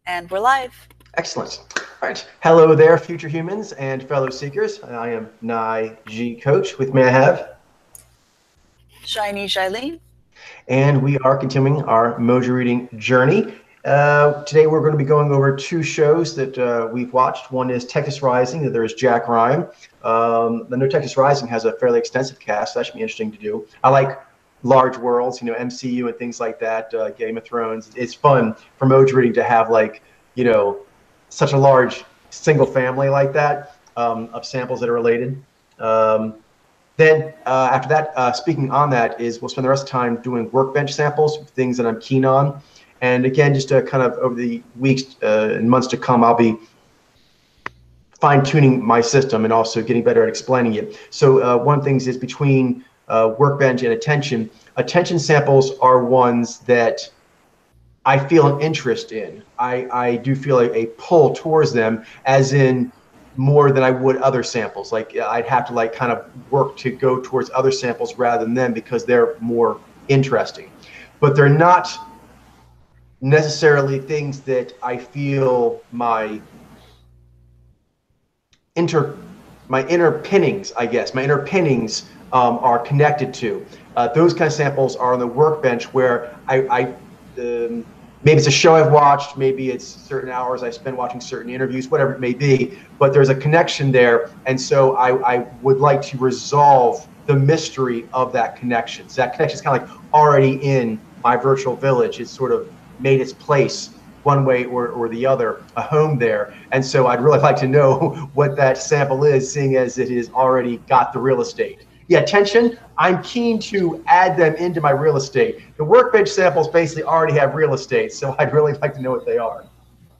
And we're live. Excellent. All right. Hello there, future humans and fellow seekers. I am Nye G. Coach. With me I have. Shiny Shailene. And we are continuing our emoji reading journey. Today we're going to be going over two shows that we've watched. One is Texas Rising, the other is Jack Ryan. I know Texas Rising has a fairly extensive cast. That should be interesting to do. I like large worlds, MCU and things like that, Game of Thrones. It's fun for emoji reading to have such a large single family like that of samples that are related. Then after that, speaking on that, we'll spend the rest of the time doing workbench samples, things that I'm keen on. And again, just to kind of over the weeks and months to come, I'll be fine-tuning my system and also getting better at explaining it. So one of the things is between workbench and attention. Attention samples are ones that I feel an interest in. I do feel a pull towards them, as in more than I would other samples. Like I'd have to kind of work to go towards other samples rather than them because they're more interesting. But they're not necessarily things that I feel my inner pinnings, I guess, my inner pinnings are connected to. Those kind of samples are on the workbench where maybe it's a show I've watched, maybe it's certain hours I spend watching certain interviews, whatever it may be, but there's a connection there, and so I would like to resolve the mystery of that connection. So that connection is kind of like already in my virtual village. It's sort of made its place one way or the other, a home there, and so I'd really like to know what that sample is, seeing as it has already got the real estate. Yeah, attention, I'm keen to add them into my real estate. The workbench samples basically already have real estate, so I'd really like to know what they are.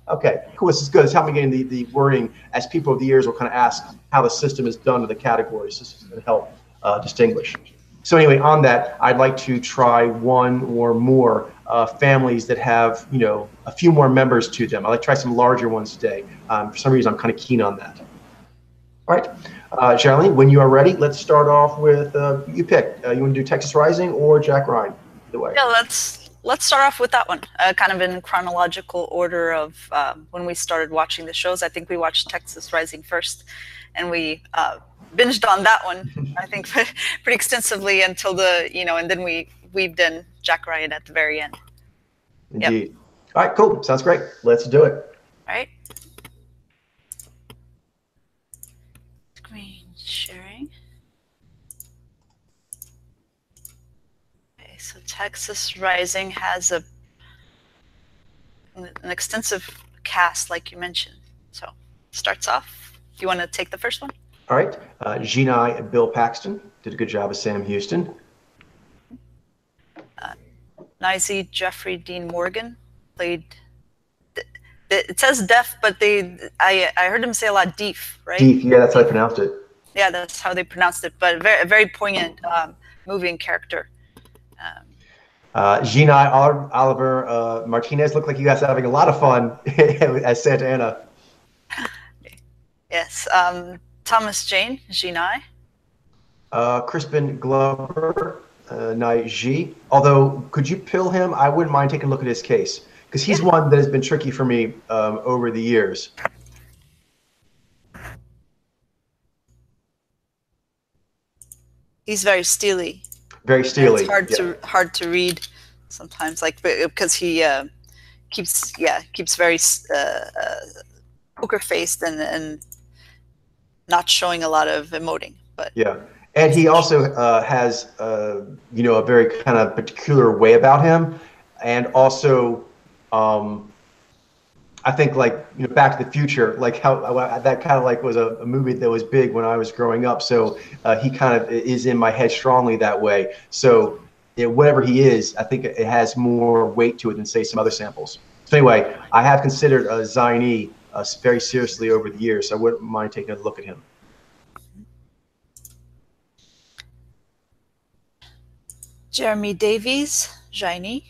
Okay, cool, this is good. It's helping me getting the wording, as people over the years will kind of ask how the system is done to the categories. This is going to help distinguish. So anyway, on that, I'd like to try one or more families that have, a few more members to them. I'd like to try some larger ones today. For some reason, I'm kind of keen on that. All right. Charlene, when you are ready, let's start off with you pick. You want to do Texas Rising or Jack Ryan? Either way. Yeah, let's start off with that one. Kind of in chronological order of when we started watching the shows. I think we watched Texas Rising first, and we binged on that one. I think pretty extensively until and then we weaved in Jack Ryan at the very end. Indeed. Yep. All right, cool. Sounds great. Let's do it. All right. Sharing. Okay, so Texas Rising has an extensive cast, like you mentioned. So starts off. Do you want to take the first one? All right. Genai and Bill Paxton did a good job as Sam Houston. Nizy Jeffrey Dean Morgan played. It says Deaf, but I heard him say a lot Deef, right? Deef, yeah, that's how I pronounced it. Yeah, that's how they pronounced it, but a very poignant movie and character. Genai Oliver Martinez looked like you guys are having a lot of fun as Santa Ana. Yes. Thomas Jane, Genai. Crispin Glover, Nye G. Although, could you pill him? I wouldn't mind taking a look at his case, because he's one that has been tricky for me over the years. He's very steely. Very steely. It's hard to read sometimes, because he keeps very poker faced and not showing a lot of emoting. But yeah, and he also has a very kind of particular way about him, and also I think Back to the Future, how that kind of was a movie that was big when I was growing up. So he kind of is in my head strongly that way. So whatever he is, I think it has more weight to it than say some other samples. So anyway, I have considered Zaini very seriously over the years. So I wouldn't mind taking a look at him. Jeremy Davies, Zaini.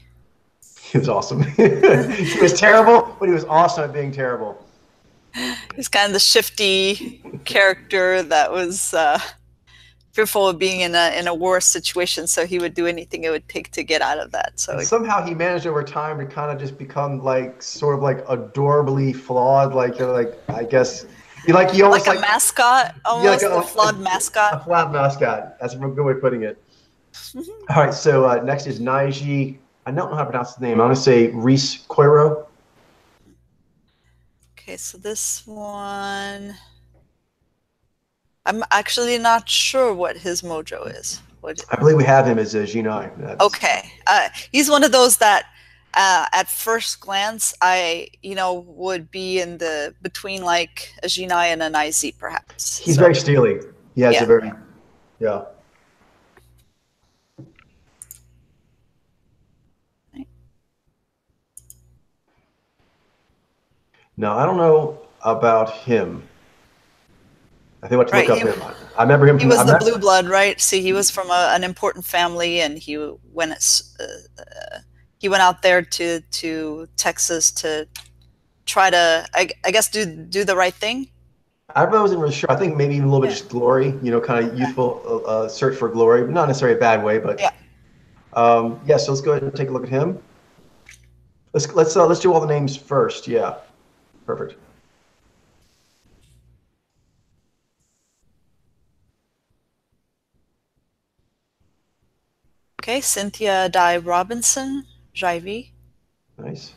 He was awesome. He was terrible, but he was awesome at being terrible. He's kind of the shifty character that was fearful of being in a war situation, so he would do anything it would take to get out of that. So and somehow he managed over time to kind of just become like sort of like adorably flawed. Like you're like, I guess you almost like a mascot, yeah, almost a flawed mascot. A flawed mascot. That's a good way of putting it. All right, so next is Naiji. I don't know how to pronounce his name. I want to say Reese Coiro. Okay, so this one, I'm actually not sure what his mojo is. I believe we have him as a Jinai. Okay, he's one of those that at first glance I would be in the between like a Jinai and an IZ perhaps. He's very steely. He has yeah. a very yeah. No, I don't know about him. I think I have to look up him. I remember him. He was the blue blood, right? See, he was from an important family, and he went out there to Texas to try to, I guess, do the right thing. I wasn't really sure. I think maybe even a little bit just glory, kind of youthful search for glory, but not necessarily a bad way. But yeah. So let's go ahead and take a look at him. Let's do all the names first. Yeah, perfect. Okay, Cynthia Dye Robinson, Jivey. Nice.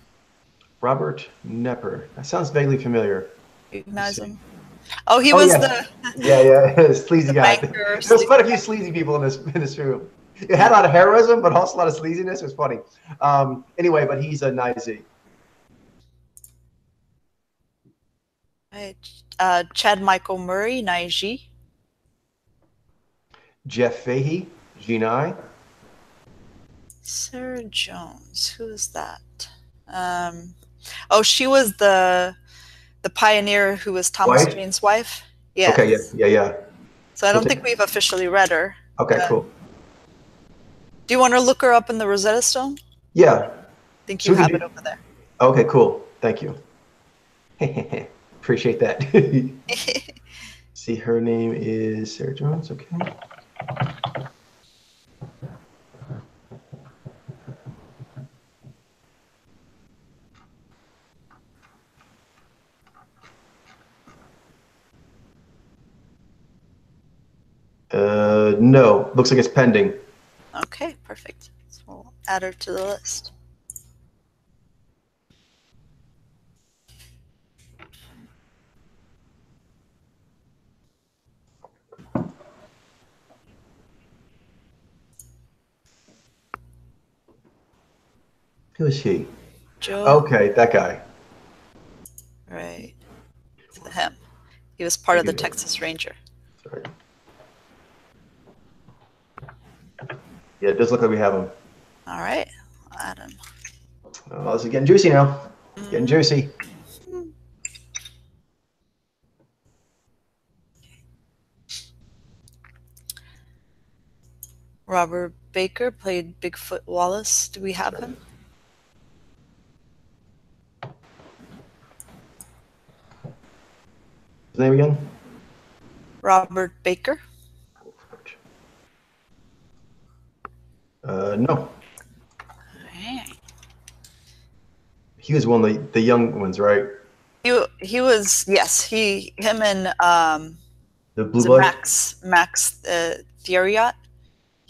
Robert Nepper. That sounds vaguely familiar. Recognize him? Oh, he was the sleazy guy. There's quite a few sleazy people in this room. It had a lot of heroism, but also a lot of sleaziness. It was funny. Anyway, but he's a Nazi. Right. Chad Michael Murray, Naiji. Jeff Fahey, Jinai. Sarah Jones, who is that? Oh, she was the pioneer who was Thomas Jayne's wife. Yeah. Okay. Yeah. So I don't think we've officially read her. Okay, cool. Do you want to look her up in the Rosetta Stone? Yeah. I think you have it over there. Okay, cool. Thank you. Appreciate that. See, her name is Sarah Jones. Okay. No, looks like it's pending. Okay, perfect. So we'll add her to the list. Who is he? Joe. Okay, that guy. Right. Him. He was part of the Texas Ranger. Sorry. Yeah, it does look like we have him. All right, I'll add him. Oh, this is getting juicy now. Getting juicy. Robert Baker played Bigfoot Wallace. Do we have him? His name again? Robert Baker. No. Right. He was one of the young ones, right? He was, yes. Him and the Blue Blood? Max Theriot.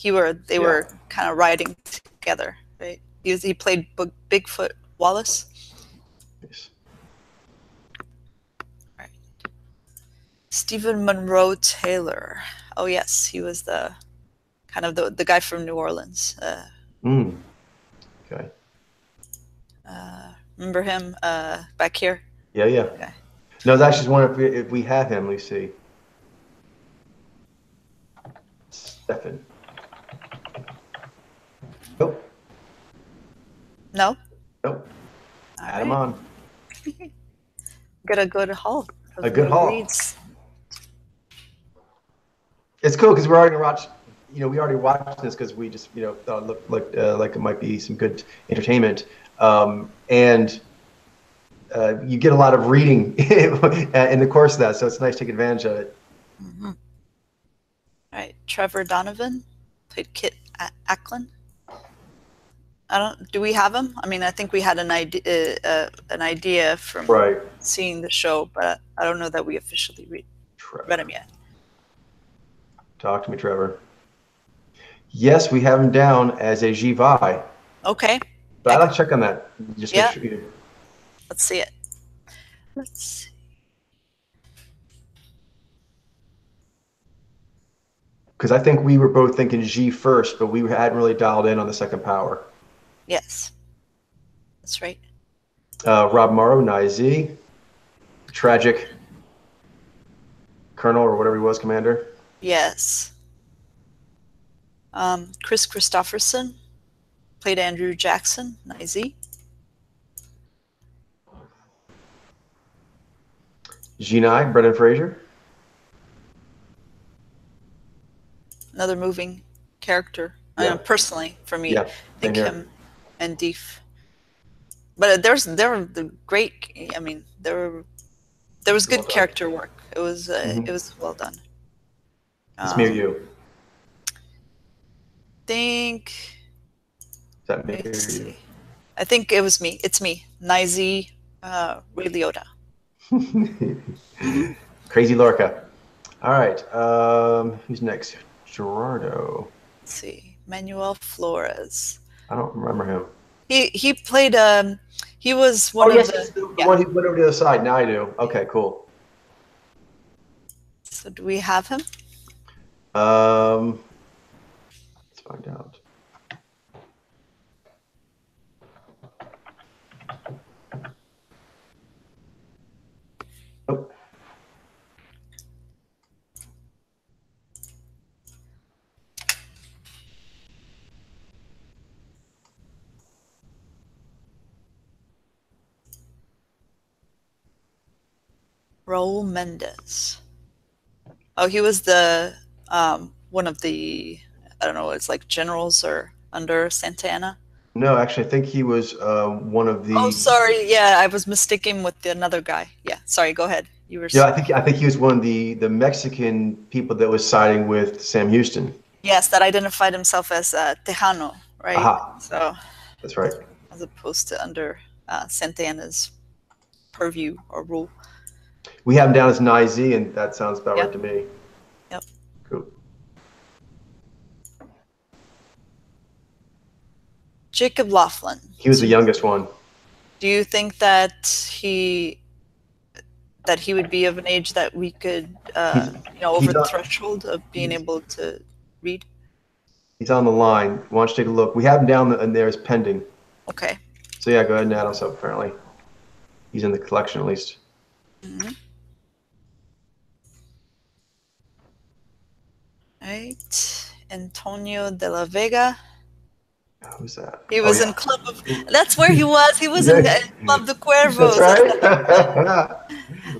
They were kind of riding together, right? He played Bigfoot Wallace. Yes. Right. Stephen Monroe Taylor. Oh yes, he was the kind of the guy from New Orleans. Okay. Remember him back here? Yeah. Okay. No, I was actually wondering if we have him. Let me see. Stefan. Nope. No? Nope. Add him on. Got a good haul. A good haul. Reads. It's cool because we already watched this because we just thought it looked like it might be some good entertainment, and you get a lot of reading in the course of that, so it's nice to take advantage of it. Mm-hmm. All right, Trevor Donovan played Kit Ackland. Do we have him? I mean, I think we had an idea from Right. seeing the show, but I don't know that we officially read him yet. Talk to me, Trevor. Yes, we have him down as a Jivai. Okay. But I'd like to check on that. Just Yeah. make sure. Let's see it. Let's see. Because I think we were both thinking G first, but we hadn't really dialed in on the second power. Yes. That's right. Rob Morrow, Naiz, tragic colonel or whatever he was, commander. Yes. Chris Christopherson played Andrew Jackson, Naiz. G9, Brendan Fraser. Another moving character. Yeah. I know, personally, for me, Yeah, I think here. him and Deef. But there were the great. I mean, there was good Well character work. It was it was well done. It's me or you? Think. Is that me or you? I think it was me. It's me, Naiz, Ray Liotta. Crazy Lorca. All right. Who's next? Gerardo. Let's see. Manuel Flores. I don't remember him. He played. He was one of the one who went over to the other side. Now I do. Okay, cool. So do we have him? Let's find out. Oh. Raul Mendez. Oh, he was the one of the, I don't know, it's like generals or under Santana. No, actually, I think he was one of the. Oh, sorry. Yeah, I was mistaken with another guy. Yeah, sorry. Go ahead. You were. Yeah, I think he was one of the Mexican people that was siding with Sam Houston. Yes, that identified himself as Tejano, right? Aha. So. That's right. As opposed to under Santana's purview or rule. We have him down as Naiz, and that sounds about right to me. Yep. Cool. Jacob Laughlin. He was the youngest one. Do you think that he would be of an age that we could, over the threshold of being able to read? He's on the line. Why don't you take a look? We have him down in there as pending. Okay. So yeah, go ahead and add him up. Apparently, he's in the collection at least. Mm-hmm. Right, Antonio de la Vega. Who's that? He was in Club of. That's where he was. He was in Club de Cuervos. That's right.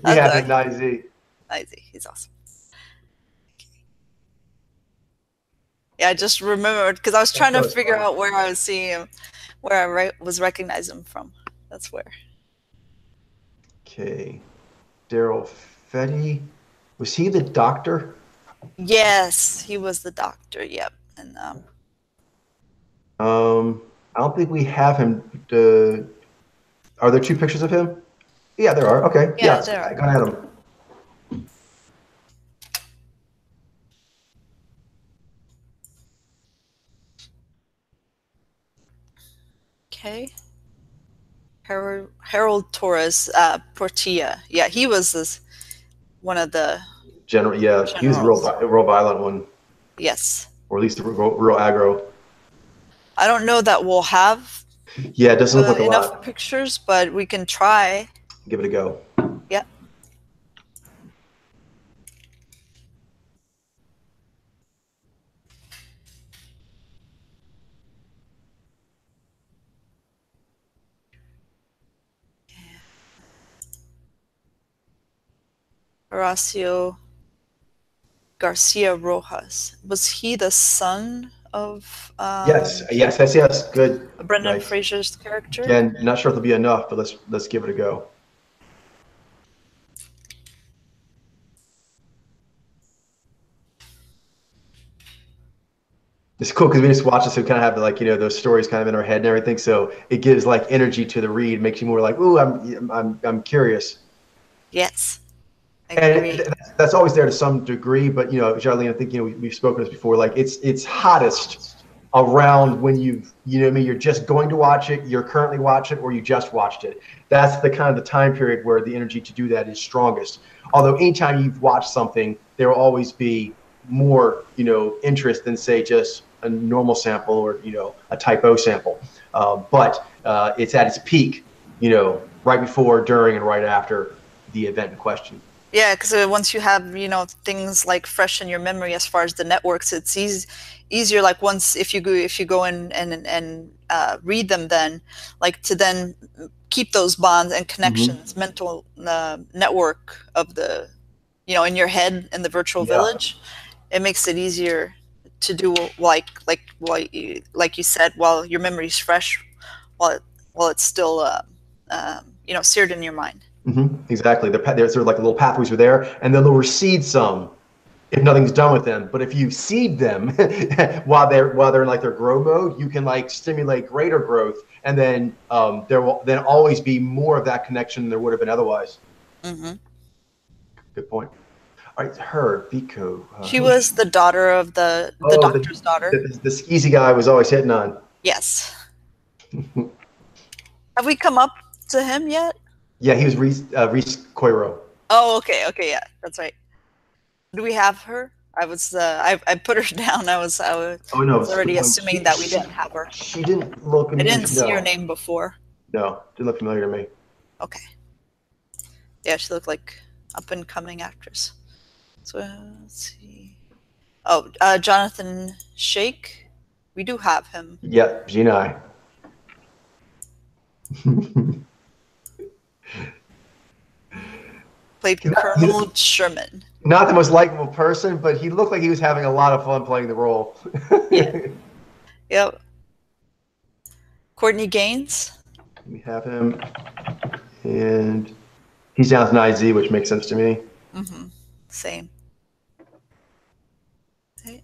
We have him Naiz. Naiz, he's awesome. Okay. Yeah, I just remembered because I was trying to figure out where I was seeing him, where I was recognizing him from. That's where. Okay, Daryl Fetty. Was he the doctor? Yes, he was the doctor. Yep, and I don't think we have him. Are there two pictures of him? Yeah, there are. Okay. Yeah, there are. Go ahead, him. Okay. Harold Torres Portilla. Yeah, he was one of the general. Yeah, generals. He was a real violent one. Yes. Or at least real aggro. I don't know that we'll have. Yeah, it doesn't look like enough pictures, but we can try. Give it a go. Yeah. Horacio Garcia Rojas. Was he the son of? Yes. Good. Brendan Fraser's character. Again, not sure if it'll be enough, but let's give it a go. It's cool because we just watch this, so we kind of have like, those stories kind of in our head and everything. So it gives like energy to the read, makes you more like, ooh, I'm curious. Yes, I And agree. that's always there to some degree. But Charlene, I think we've spoken this before. Like it's hottest around when what I mean, you're just going to watch it, you're currently watching it, or you just watched it. That's the kind of the time period where the energy to do that is strongest. Although anytime you've watched something, there will always be more interest than say just a normal sample or a type O sample. But it's at its peak, right before, during, and right after the event in question. Yeah, because once you have things like fresh in your memory as far as the networks, it's easier. Like once if you go in and read them, then like to then keep those bonds and Mm-hmm. connections, mental network of the in your head in the virtual Yeah. village. It makes it easier to do like you said, while your memory's fresh, while it's still seared in your mind. Exactly. There's sort of like little pathways are there, and then they'll recede some if nothing's done with them. But if you seed them while they're in like their grow mode, you can like stimulate greater growth, and then there will then always be more of that connection than there would have been otherwise. Hmm. Good point. All right, her Vico. She was the daughter of the Oh, doctor's daughter. the skeezy guy was always hitting on. Yes. Have we come up to him yet? Yeah, he was Reese Coiro. Oh, okay, okay, yeah, that's right. Do we have her? I put her down. Oh no, was already assuming that we didn't have her. she didn't look. I didn't see her No, name before. no, didn't look familiar to me. Okay. Yeah, she looked like up and coming actress. So let's see. Oh, Jonathan Shake. We do have him. Yeah, Gina. Played Colonel Sherman. Not the most likable person, but he looked like he was having a lot of fun playing the role. Yeah. Yep. Courtney Gaines. We have him, and he's down with an IZ, which makes sense to me. Mm-hmm. Same. Okay.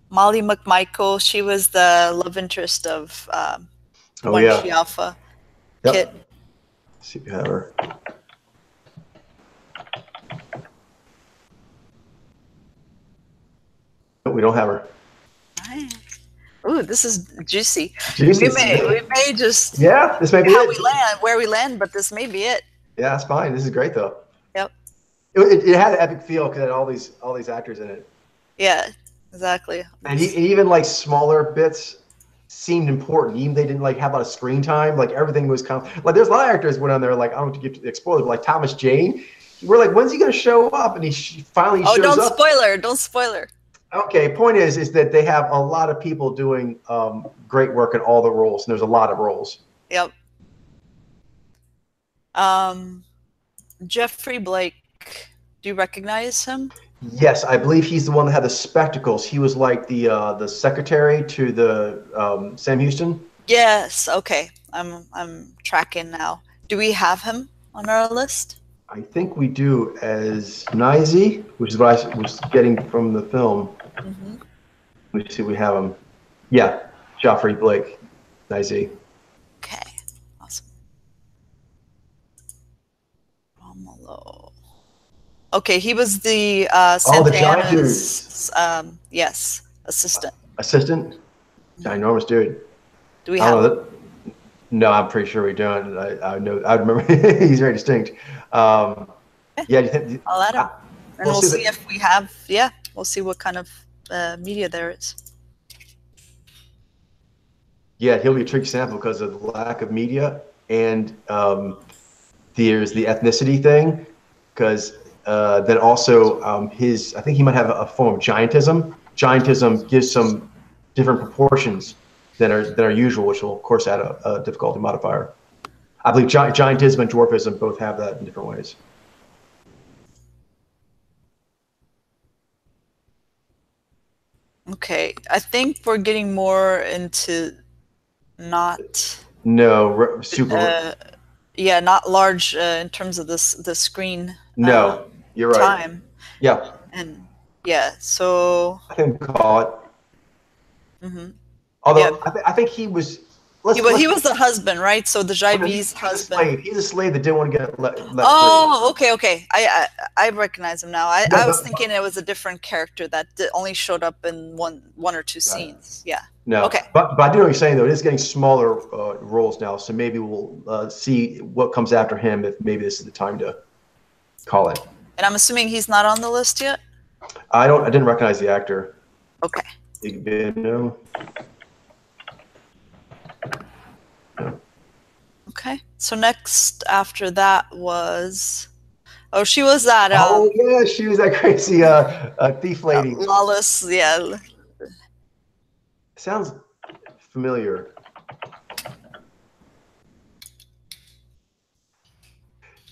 Molly McMichael. She was the love interest of Oh yeah. Alpha Yep. Kit. Let's see if we have her. No, we don't have her. Nice. Ooh, this is juicy. Juicy. We may just This may be how it. we land, where we land, but this may be it. Yeah, that's fine. This is great though. Yep. It had an epic feel because it had all these actors in it. Yeah, exactly. And even like smaller bits seemed important. Even they didn't like have a lot of screen time. Like everything was kind of like there's a lot of actors went on there. Like I don't want to get to spoilers, but like Thomas Jane, we're like, when's he gonna show up? And he finally shows up. Oh, don't spoiler. Okay, point is that they have a lot of people doing great work in all the roles, and there's a lot of roles. Yep. Jeffrey Blake. Do you recognize him? Yes, I believe he's the one that had the spectacles. He was like the secretary to the Sam Houston. Yes. Okay. I'm tracking now. Do we have him on our list? I think we do as Nizy, which is what I was getting from the film. Mm-hmm. Let's see, we have him. Yeah, Joffrey Blake, Nizy. Okay. Awesome. Romolo. Okay, he was the Santa the giant Ana's, yes, assistant. Assistant? Ginormous dude. Do we have him? No, I'm pretty sure we don't. I know. I remember he's very distinct. Yeah, I'll add him, and we'll see if we have. Yeah, we'll see what kind of media there is. Yeah, he'll be a tricky sample because of the lack of media, and there's the ethnicity thing, because then also I think he might have a form of giantism. Giantism gives some different proportions than are usual, which will of course add a difficulty modifier. I believe giantism and dwarfism both have that in different ways. Okay, I think we're getting more into not super. Yeah, not large in terms of the screen. No, you're right. Time. Yeah. And Yeah. So. I think we call it. Hmm. Yeah. Although I think he was. He was the husband, right? So the Jaivi's He's a husband. slave. He's a slave that didn't want to get let free. Oh, okay, okay. I recognize him now. No, I was thinking it was a different character that only showed up in one or two scenes. Yeah. No, Okay. but I do know what you're saying though. It is getting smaller roles now, so maybe we'll see what comes after him. If maybe this is the time to call it. And I'm assuming he's not on the list yet. I didn't recognize the actor. Okay. No. Okay. So next after that was, oh, she was that. Oh yeah, she was that crazy thief lady. Lawless, yeah. Sounds familiar.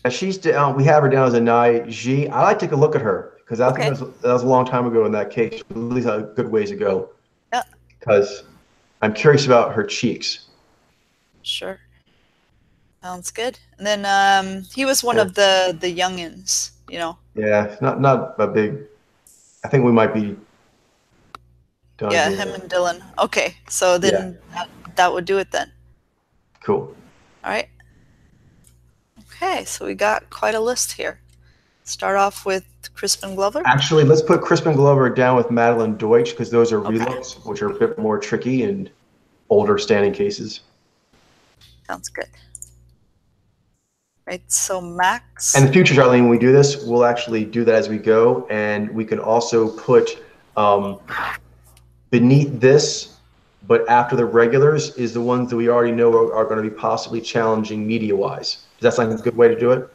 She's we have her down as a Nai Ji. I like to take a look at her because I think that was a long time ago in that case. At least a good ways ago. Yeah. Because I'm curious about her cheeks. Sure. Sounds good. And then he was one of the youngins, you know. Yeah, not a big. I think we might be done. Yeah, him and Dylan. Okay, so then that would do it then. Cool. All right. Okay, so we got quite a list here. Start off with Crispin Glover. Actually, let's put Crispin Glover down with Madeline Deutsch because those are relooks, which are a bit more tricky and older standing cases. Sounds good. Right, so Max. And in the future, Charlene, when we do this, we'll actually do that as we go, and we can also put beneath this, but after the regulars, is the ones that we already know are going to be possibly challenging media-wise. Does that sound like a good way to do it?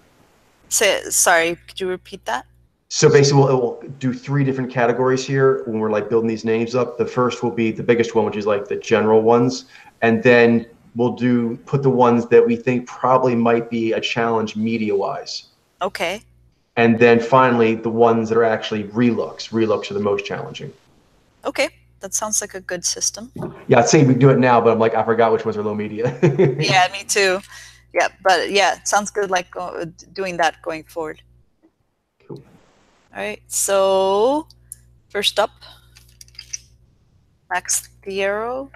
Sorry, could you repeat that? So basically, we'll do 3 different categories here when we're like building these names up. The first will be the biggest one, which is like the general ones, and then we'll put the ones that we think probably might be a challenge media-wise. Okay. And then finally, the ones that are actually relooks. Relooks are the most challenging. Okay, that sounds like a good system. Yeah, I'd say we do it now, but I'm like, I forgot which ones are low media. Yeah, me too. Yeah, but yeah, it sounds good like doing that going forward. Cool. All right, so first up, Max Thiero.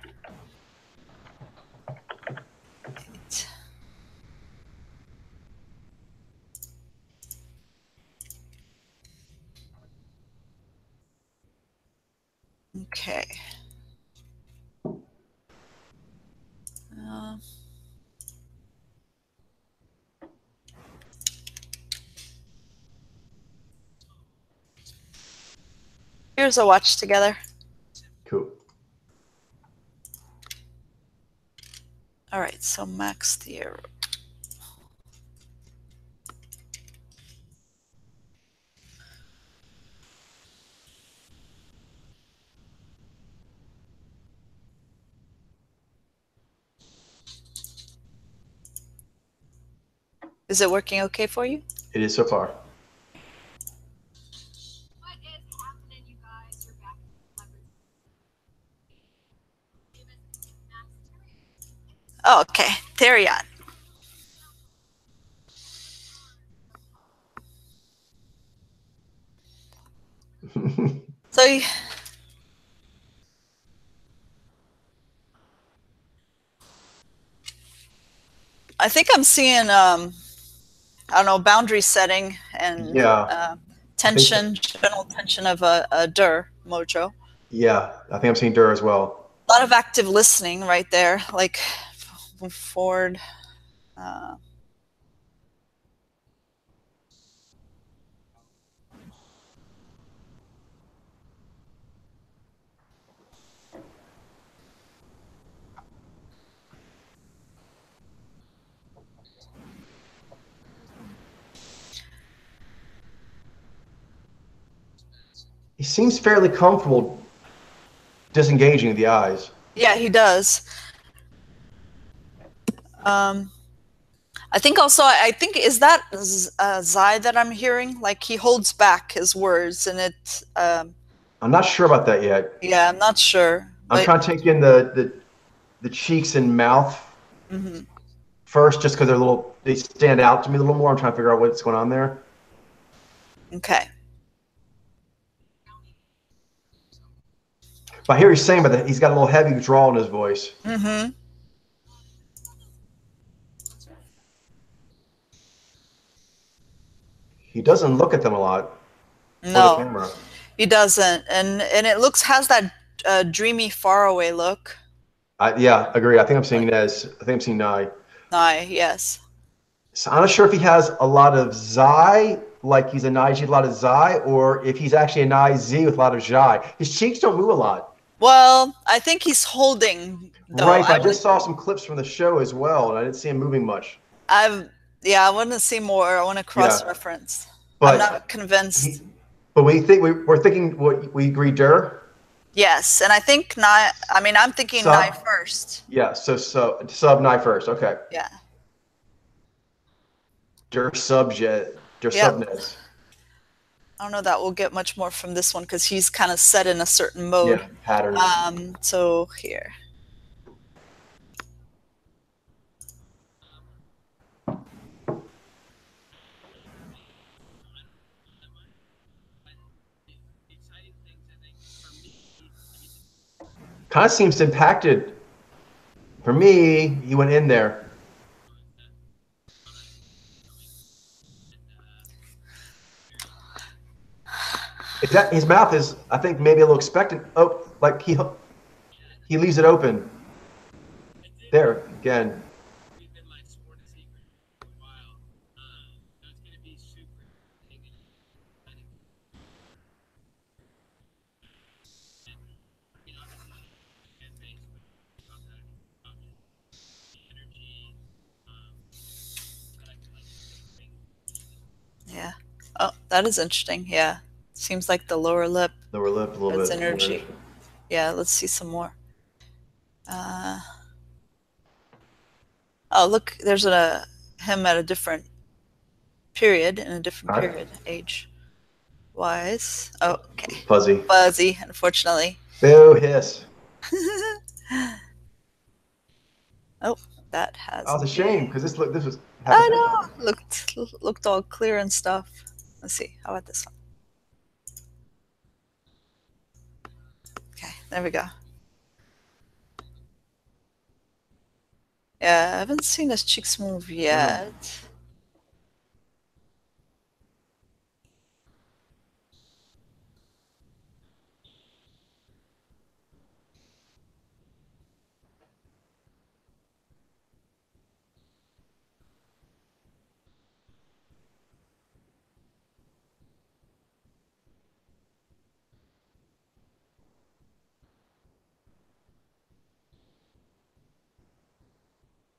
Okay. Here's a watch together. Cool. All right, so Max Thiero. Is it working okay for you? It is so far. What is happening, you guys? You're back in Oh, okay. Therion. So I think I'm seeing I don't know, boundary setting and tension, general tension of a Dur mojo. Yeah, I think I'm seeing Dur as well. A lot of active listening right there, like forward. He seems fairly comfortable disengaging the eyes. Yeah, he does. I think also, is that Zai that I'm hearing? Like he holds back his words and it. I'm not sure about that yet. Yeah, I'm not sure. I'm trying to take in the cheeks and mouth first, just because they stand out to me a little more. I'm trying to figure out what's going on there. Okay. But I hear he's saying that he's got a little heavy drawl in his voice. Mm-hmm. He doesn't look at them a lot. Or the No, camera. he doesn't, and it has that dreamy, faraway look. Yeah, agree. I think I'm seeing Nez. I think I'm seeing Nye. Yes. So I'm not sure if he has a lot of Zai, like he's a Nai G, a lot of Zai, or if he's actually a Nai Z with a lot of Zai. His cheeks don't move a lot. Well, I think he's holding though. Right, but I just saw some clips from the show as well, and I didn't see him moving much. I want to see more. I want to cross-reference. I'm not convinced. But we're thinking what we agree, Dur. Yes, and I think Nye. I mean, I'm thinking Nye first. Yeah, so sub Nye first. Okay. Yeah. Dur subjet. Dur subnets. I don't know that we'll get much more from this one because he's kind of set in a certain mode. Yeah, pattern. So here. Kind of seems impacted. For me, he went in there. His mouth is, I think, maybe a little expectant. Oh, like he leaves it open. There again. Yeah. Oh, that is interesting. Yeah. Seems like the lower lip. Lower lip, a little bit. Energy. Yeah, let's see some more. Oh, look, there's him at a different period, in a different period, age-wise. Oh, okay. Fuzzy. Fuzzy, unfortunately. Boo, hiss. Oh, that has. Oh, it's a shame because this was. I know. Looked all clear and stuff. Let's see. How about this one? Okay, there we go. Yeah, I haven't seen his cheeks move yet.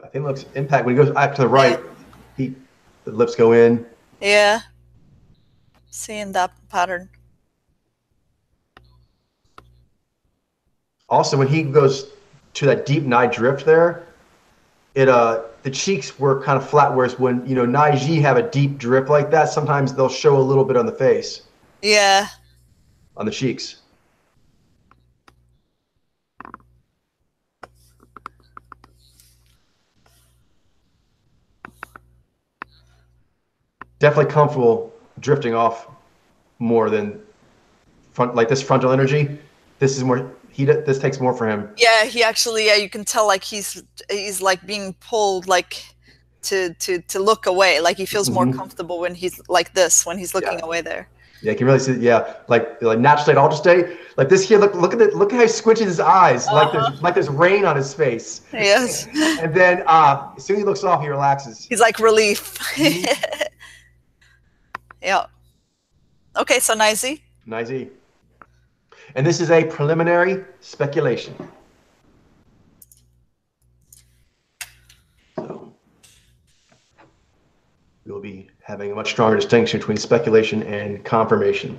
I think it looks impact when he goes back to the right. The lips go in. Yeah. Seeing that pattern. Also, when he goes to that deep Nai drift there, the cheeks were kind of flat. Whereas when Nai G have a deep drip like that, sometimes they'll show a little bit on the face. Yeah. On the cheeks. Definitely comfortable drifting off more than like this frontal energy. This is more. This takes more for him. Yeah, he actually. Yeah, you can tell like he's like being pulled like to look away. Like he feels more comfortable when he's like this, when he's looking away there. Yeah, you can really see. Yeah, like natural state, altered state. Like this here. Look how he squinches his eyes. Like there's rain on his face. Yes. And then as soon as he looks off, he relaxes. He's like relief. Yeah. Okay, so Nizy. Nizy. And this is a preliminary speculation. So we'll be having a much stronger distinction between speculation and confirmation.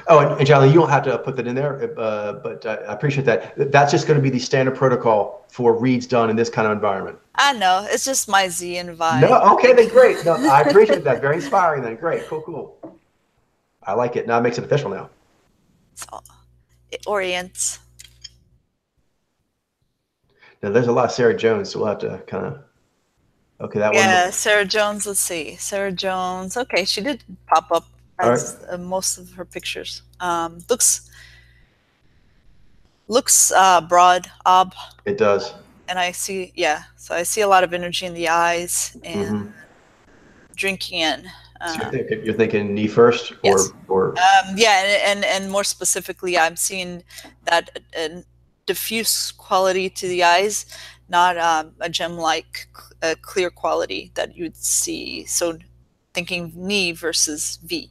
Oh, and Charlie, you don't have to put that in there, but I appreciate that. That's just going to be the standard protocol for reads done in this kind of environment. I know. It's just my Z and vibe. No, okay, then great. No, I appreciate that. Very inspiring then. Great, cool. I like it. Now it makes it official now. So it orients. Now there's a lot of Sarah Jones, so we'll have to kind of Okay, that one. Yeah, Sarah Jones. Let's see. Sarah Jones. Okay, she did pop up All right, as most of her pictures. Looks broad, it does. and I see. Yeah, so I see a lot of energy in the eyes and Mm-hmm. drinking in. So Uh, you're thinking knee first, yes. or Yeah, and more specifically, I'm seeing that diffuse quality to the eyes, not a gem-like clear quality that you'd see. So, thinking knee versus V.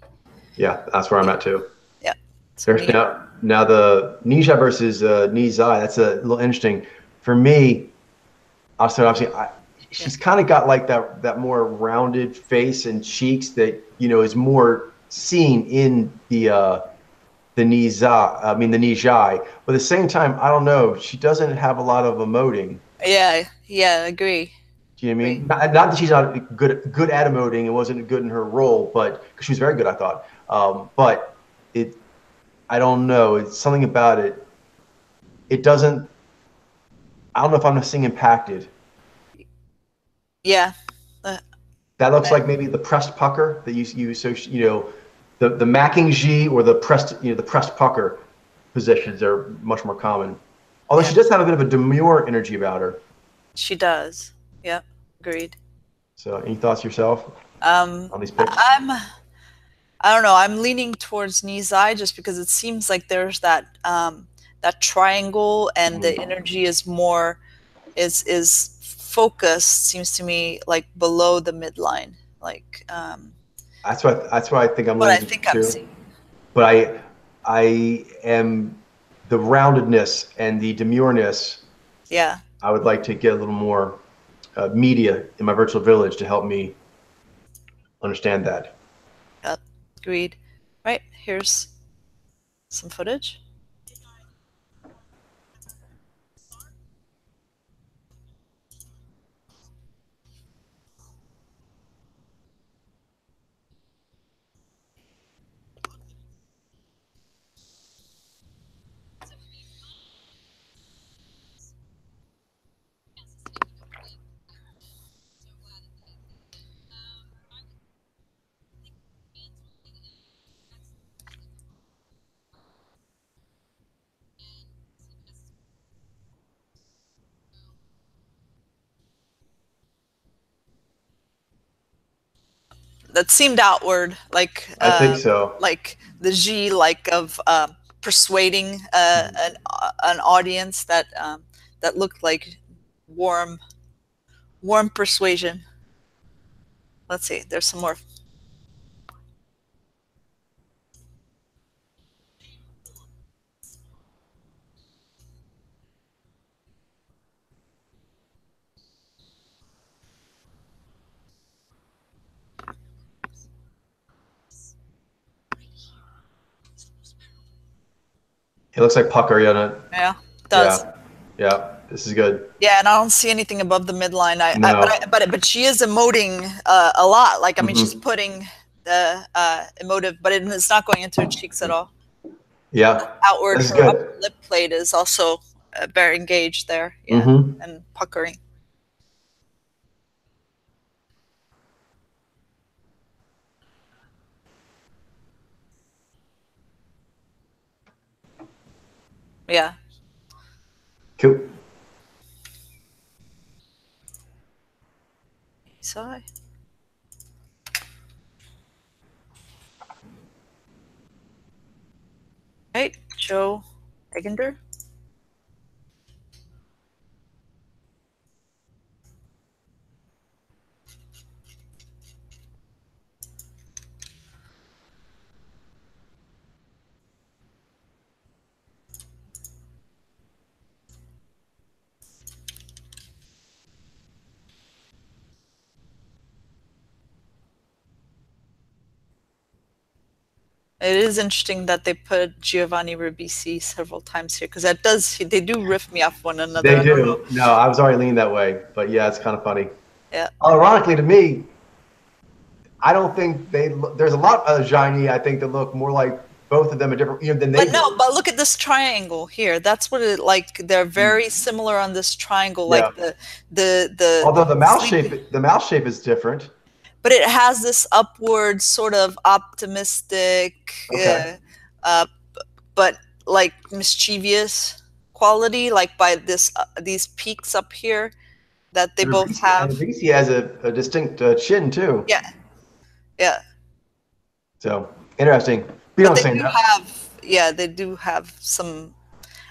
yeah, that's where I'm at too. Yeah. So There's knee. now the Nisha versus Nizai. That's a little interesting for me. Also, obviously, Yeah. she's kind of got like that more rounded face and cheeks that is more seen in the Nizai. I mean the Nijai. But at the same time, I don't know. She doesn't have a lot of emoting. Yeah. Yeah. Agree. Do you know what I Agree. mean? Not that she's not good at emoting. It wasn't good in her role, but because she was very good, I thought. But it, I don't know. It's something about it. It doesn't. I don't know if I'm seeing impacted. Yeah. Uh, That looks like maybe the pressed pucker that you so the macking G or the pressed pucker positions are much more common. Although yeah. she does have a bit of a demure energy about her. She does. Yep. Agreed. So, any thoughts yourself on these pics? I don't know. I'm leaning towards Nizai just because it seems like there's that triangle, and the energy is more is focused. Seems to me like below the midline, like That's why I think I'm what I leaning think I'm to. seeing. But I am the roundedness and the demureness. Yeah. I would like to get a little more media in my virtual village to help me understand that. Yep. Agreed. Right. Here's some footage. That seemed outward, I think so. like the G, like of persuading an audience that looked like warm warm persuasion. Let's see. There's some more. It looks like pucker, yeah. Yeah, it does. Yeah, yeah. This is good. Yeah, and I don't see anything above the midline. No. But she is emoting a lot. Like, I mean, she's Hmm. putting the emotive, but it's not going into her cheeks at all. Yeah, Outward, this is her upper good. lip plate is also very engaged there. Yeah, Hmm. and puckering. Yeah. Cool. So, right, Joe Egender. It is interesting that they put Giovanni Ribisi several times here, because that does they do riff me off one another. They I don't know. do. No, I was already leaning that way, but yeah, it's kind of funny. Yeah. Ironically, to me, I don't think there's a lot of Shiny I think that look more like both of them are different. Than they But no, were. but look at this triangle here. That's what it like. They're very similar on this triangle, Yeah. like the Although the sleeping. mouse shape is different. But it has this upward sort of optimistic, Okay. uh, but like mischievous quality, like by these peaks up here that they both And have. Reese has a distinct chin too. Yeah, yeah. So interesting. We But don't they say do that. have, yeah, they do have some.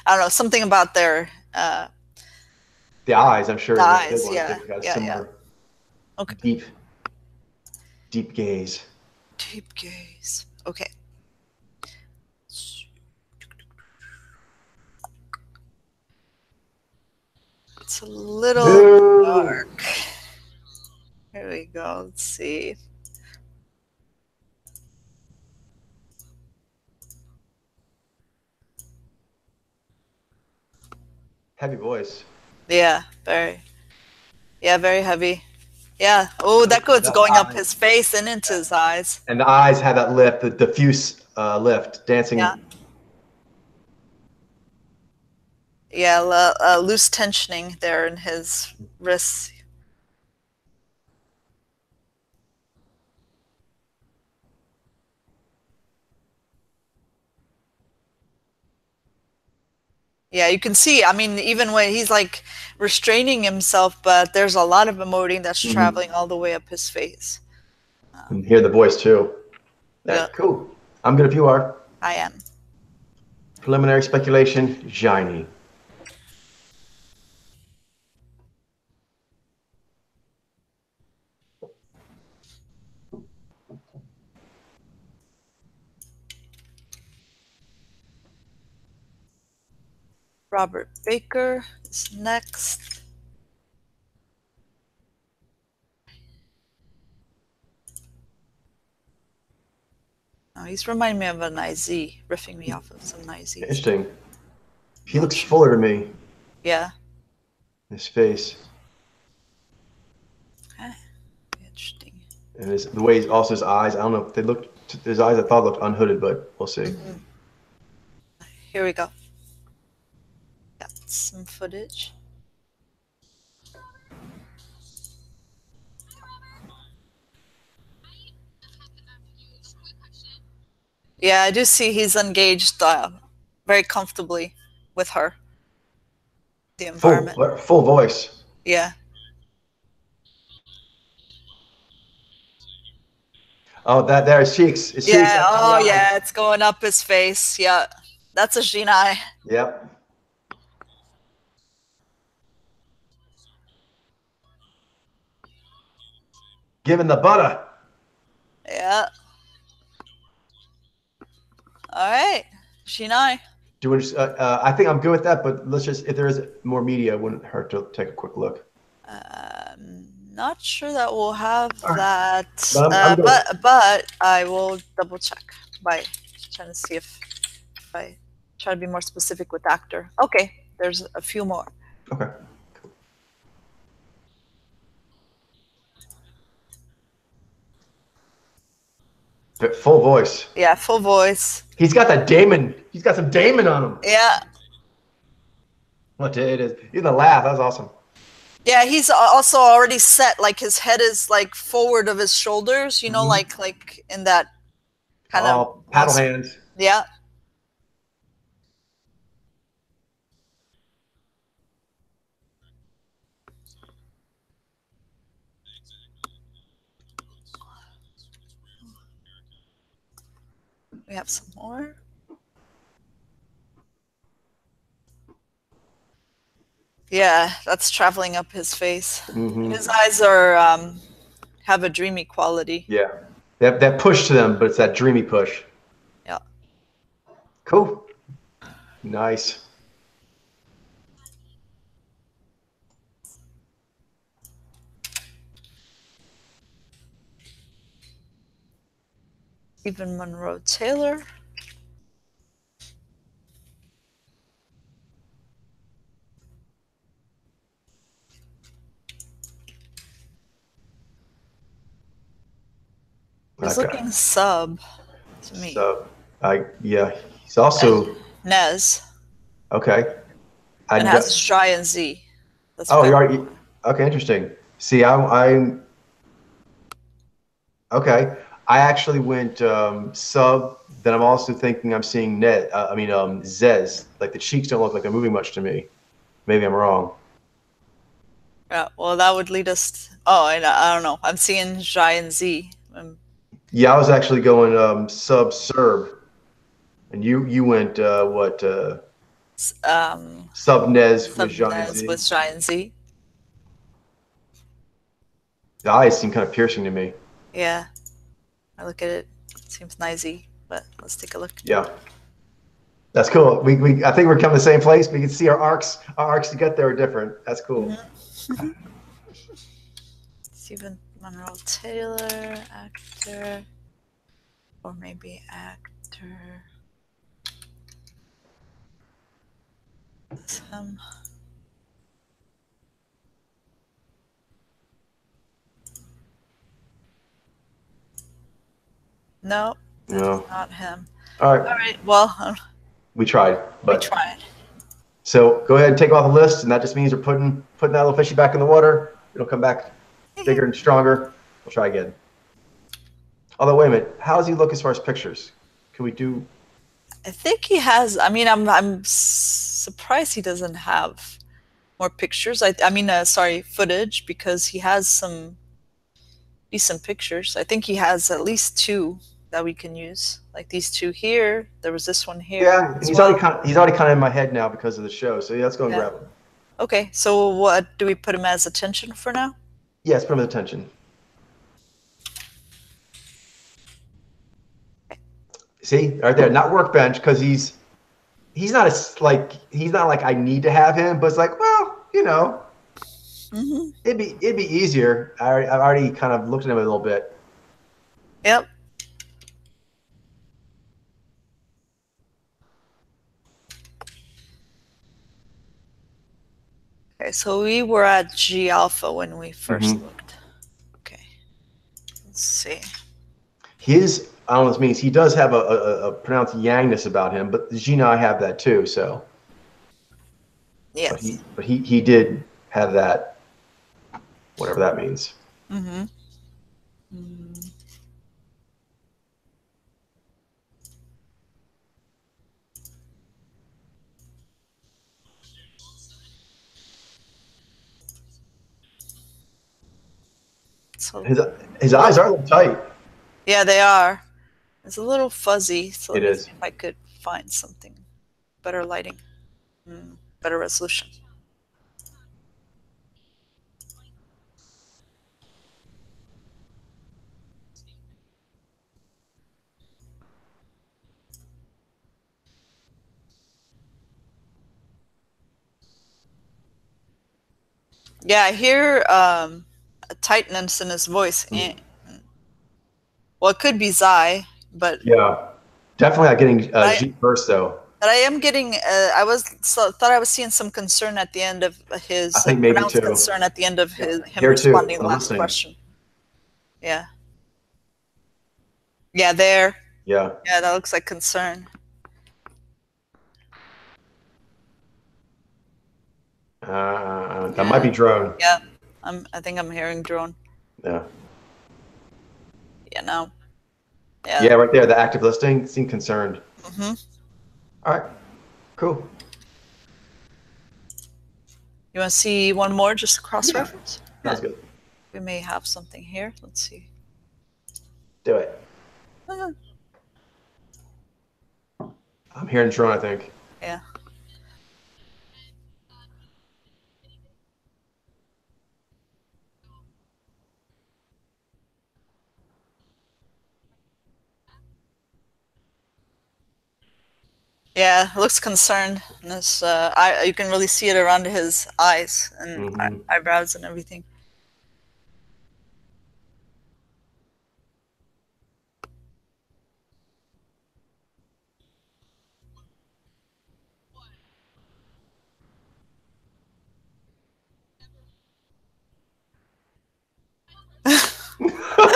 I don't know, something about their The eyes, I'm sure, is a big eyes. one. Yeah, They've got yeah, yeah. similar Okay. deep gaze. Deep gaze. Okay. It's a little Boo! dark. Here we go. Let's see. Heavy voice. Yeah, very. Yeah, very heavy. Yeah. Oh, that goes The going up eyes. his face and into his eyes. And the eyes have that lift, the diffuse lift, dancing. Yeah. Yeah, loose tensioning there in his wrists. Yeah, you can see. I mean, even when he's like restraining himself, but there's a lot of emoting that's traveling all the way up his face. And hear the voice too. Yeah, Cool. I'm good if you are. I am. Preliminary speculation, shiny. Robert Baker is next. Oh, he's reminding me of an IZ, riffing me off of some IZs. Interesting. He looks fuller to me. Yeah. His face. Okay. Interesting. And the way also his eyes. I don't know if they looked. His eyes I thought looked unhooded, but we'll see. Here we go. Got some footage. Yeah, I do see he's engaged very comfortably with her. The environment. Full voice. Yeah. Oh, there's cheeks. His cheeks. Yeah. Oh, yeah. It's going up his face. Yeah. That's a Shinai. Yep. Giving the butter. Yeah. All right. Shinai. I think I'm good with that, but let's just, if there is more media, it wouldn't hurt to take a quick look. Not sure that we'll have that, But I will double check by trying to see if I try to be more specific with actor. Okay, there's a few more. Okay. Cool. Full voice. Yeah, full voice. He's got that Damon. He's got some Damon on him. Yeah. What it is? Even the laugh. That was awesome. Yeah, he's also already set. Like his head is like forward of his shoulders. You know, like in that kind of paddle hands. Yeah. We have some more. Yeah, that's traveling up his face. His eyes are have a dreamy quality. Yeah, that push to them, but it's that dreamy push. Yeah. Cool. Nice. Even Monroe Taylor. He's looking sub to me. Sub. Yeah, he's also Nez. okay. I And it got. has Dry and Z. That's Oh, you better. already. Okay, interesting. See, I'm okay. I actually went sub. Then I'm also thinking I'm seeing net. Zez. Like the cheeks don't look like they're moving much to me. Maybe I'm wrong. Yeah, well, that would lead us. Oh, I don't know. I'm seeing Dry and Z. Yeah, I was actually going sub Serb, and you went what sub Nez with Sub Jean Nez Z. with Dry and Z. The eyes seem kind of piercing to me. Yeah, I look at it. It seems nicey, but let's take a look. Yeah, that's cool. We I think we're coming to the same place. We can see our arcs to get there are different. That's cool. Stephen Monroe Taylor, actor, or maybe actor. That's him. No, that's No. not him. All All right, right. Well, we tried, we but tried. so go ahead and take off the list, and that just means we're putting that little fishy back in the water. It'll come back bigger and stronger. We'll try again. Although, wait a minute, how does he look as far as pictures? Can we do? I think he has. I mean, I'm surprised he doesn't have more pictures. Sorry, footage because he has some decent pictures. I think he has at least two that we can use, like these two here. There was this one here Yeah, and as he's well. already kind of in my head now because of the show. So yeah, let's go and Yeah. grab him. Okay. So what do we put him as attention for now? Yes, put him at attention. See, right there, not workbench because he's not he's not like I need to have him, but it's like, well, Mm-hmm. it'd be easier. I've already kind of looked at him a little bit. Yep. Okay, so we were at G alpha when we 1st looked. Okay, let's see. His, I don't know what this means. He does have a pronounced yangness about him, but Gina, I have that too. So, Yes. but he did have that, whatever that means. Mm-hmm. Mm. So His eyes are a little tight. yeah, they are. It's a little fuzzy, so let It me is. see if I could find something. Better lighting, better resolution. Yeah, I hear a tightness in his voice. Well, it could be Zai, but Yeah, definitely not getting I, G first though. but I am getting. Thought I was seeing some concern at the end of I his think maybe pronounced too. concern at the end of Yeah. him Here too. responding to the I'm last listening. question. Yeah. Yeah, there. Yeah. Yeah, that looks like concern. That might be drone. Yeah, I think I'm hearing drone. Yeah. Yeah, no. Yeah, right there, the active listing seemed concerned. Mm-hmm. All right, cool. You want to see one more just to cross-reference? Sounds good. We may have something here. Let's see. Do it. I'm hearing drone, I think. Yeah. Yeah, looks concerned. And this, you can really see it around his eyes and eyebrows and everything.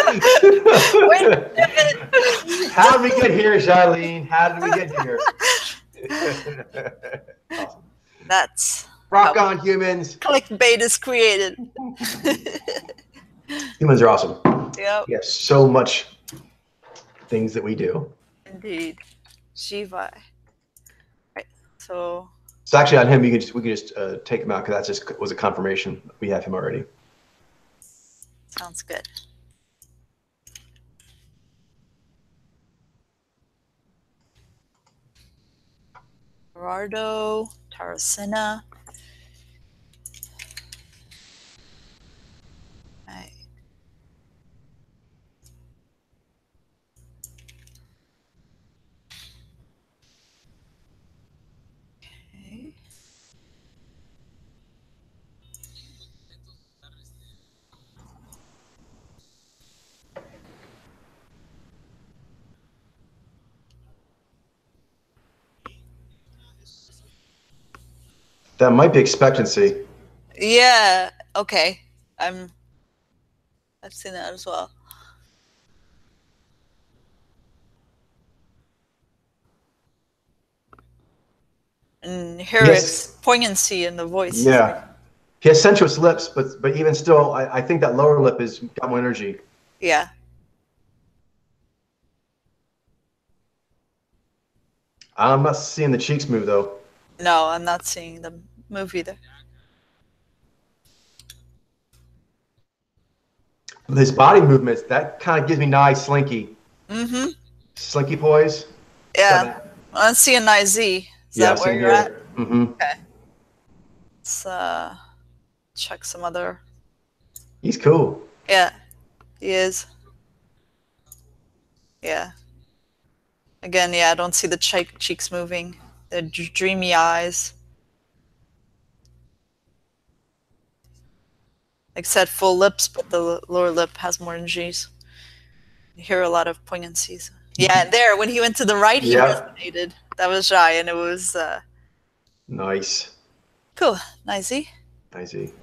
Wait a minute. How did we get here, Charlene? How did we get here? Awesome. That's Rock how on, humans. clickbait is created. Humans are awesome. Yep. We have so much things that we do. Indeed. Shiva. Right. So Actually on him, we could just take him out because that just was a confirmation. We have him already. sounds good. Gerardo, Tarasena. Right. Okay. That might be expectancy. Yeah. Okay. I've seen that as well. And here Yes. it's poignancy in the voice. Yeah. He has sensuous lips, but even still, I think that lower lip has got more energy. Yeah. I'm not seeing the cheeks move though. No, I'm not seeing the move either. His body movements, that kind of gives me nice slinky. Mm-hmm. Slinky poise. Yeah. I'm seeing nice Z. Is that where you're at? Mm-hmm. Okay. Let's check some other. He's cool. Yeah, he is. Yeah. Again, yeah, I don't see the cheeks moving. The dreamy eyes. Like I said, full lips, but the lower lip has more energies. You hear a lot of poignancies. Yeah, and there, when he went to the right, he resonated. That was shy, and it was nice. cool. Nicey. Nicey.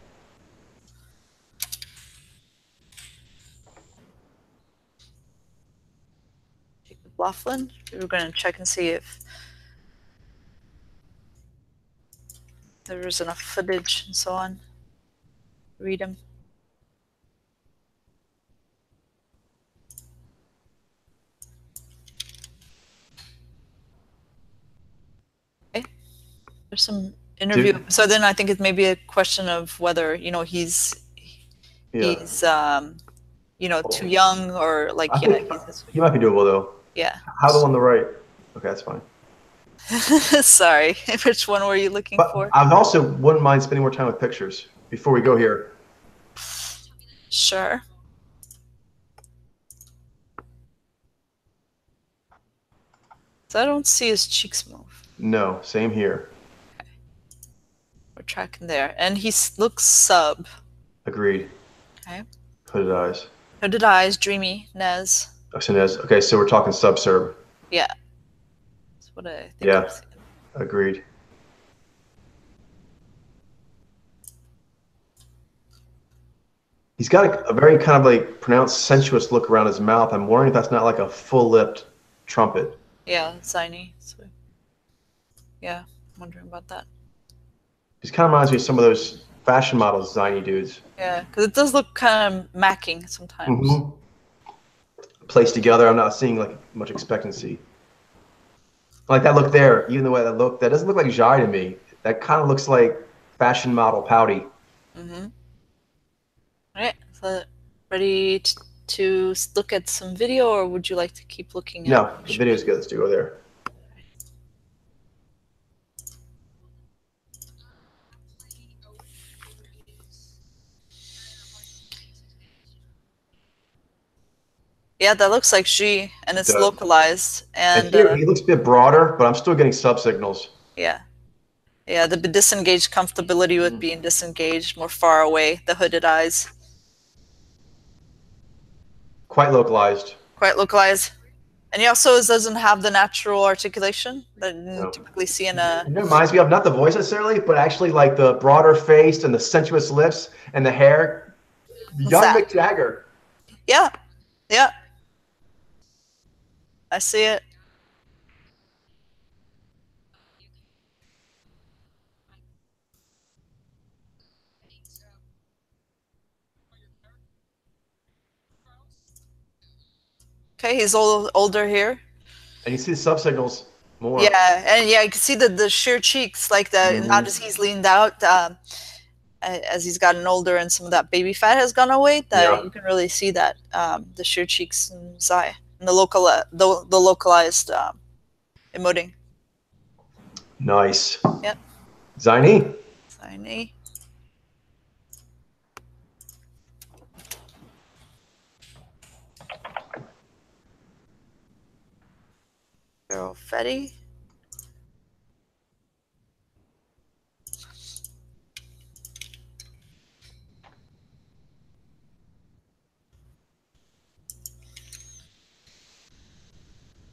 Jacob Laughlin. We were going to check and see if there was enough footage and so on. Read him. Okay. There's some interview. So then I think it may be a question of whether, you know, he's you know, too young or like, he might be doable though. Yeah. How the one on the right? Okay, that's fine. Sorry, which one were you looking for? I also wouldn't mind spending more time with pictures before we go here. Sure. So I don't see his cheeks move. No, same here. Okay. We're tracking there. And he looks sub. Agreed. Okay. Hooded eyes. Hooded eyes, dreamy, Nez. Oh, so Nez. Okay, so we're talking sub-serb. Yeah. That's what I think. Yeah, agreed. He's got a very kind of like pronounced sensuous look around his mouth. I'm wondering if that's not like a full-lipped trumpet. Yeah, ziny. So, yeah, I'm wondering about that. He kind of reminds me of some of those fashion models, ziny dudes. Yeah, because it does look kind of macking sometimes. Mm-hmm. Placed together, I'm not seeing like much expectancy. Like that look there, even the way that look, that doesn't look like Jai to me. That kind of looks like fashion model pouty. Mm-hmm. All right, so ready to look at some video, or would you like to keep looking at? No, the video's good. Let's do go there. Yeah, that looks like she, and it's localized. And here, he looks a bit broader, but I'm still getting sub signals. Yeah. Yeah, the disengaged comfortability with being disengaged, more far away, the hooded eyes. Quite localized. Quite localized. And he also doesn't have the natural articulation that you typically see in a... It reminds me of, not the voice necessarily, but actually like the broader face and the sensuous lips and the hair. Young Mick Jagger. Yeah. Yeah, I see it. Okay, he's older here. And you see the subsignals more. Yeah, and yeah, you can see the sheer cheeks, like the not Mhm. as he's leaned out, as he's gotten older and some of that baby fat has gone away. That Yeah. you can really see that the sheer cheeks and his eye and the the localized emoting. Nice. Yep, Ziny. tiny. Girl Fetty.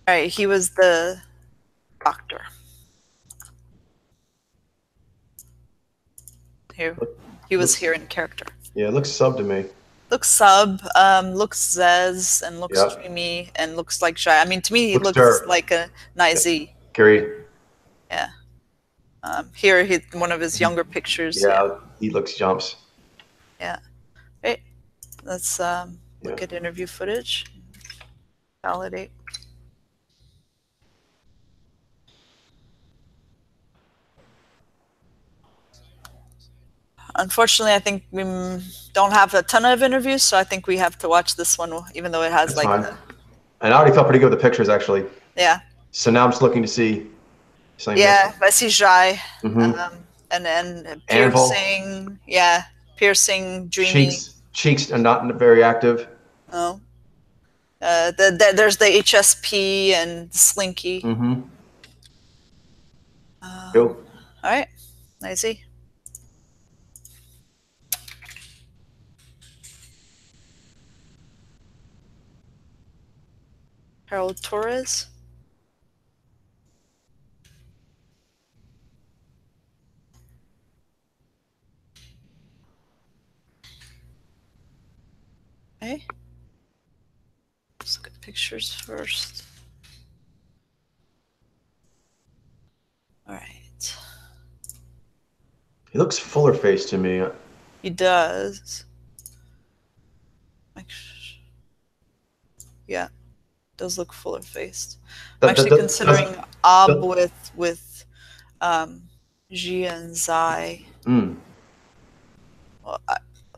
All right, he was the doctor. Here, he was Looks, here in character. yeah, it looks sub to me. Looks sub, looks Zez, and looks Yeah. dreamy, and looks like shy. I mean, to me, he Looks looks dirt. like a Nizy. Gary. Yeah. Here, one of his younger pictures. Yeah. Yeah, he looks jumps. Yeah. Right. Let's look at interview footage. Validate. Unfortunately, I think we don't have a ton of interviews, so I think we have to watch this one, even though it has That's like. fine. And I already felt pretty good with the pictures, actually. Yeah. So now I'm just looking to see something Yeah, I see Jai. Mm-hmm. And Anvil. piercing. Yeah, piercing, dreamy. Cheeks are not very active. Oh. There's the HSP and Slinky. Mm-hmm. All right, Nizy. Harold Torres. Okay. Let's look at pictures first. All right. He looks fuller faced to me. He does. Yeah, does look fuller faced. I'm actually considering Ab with Ji and Zai. Well,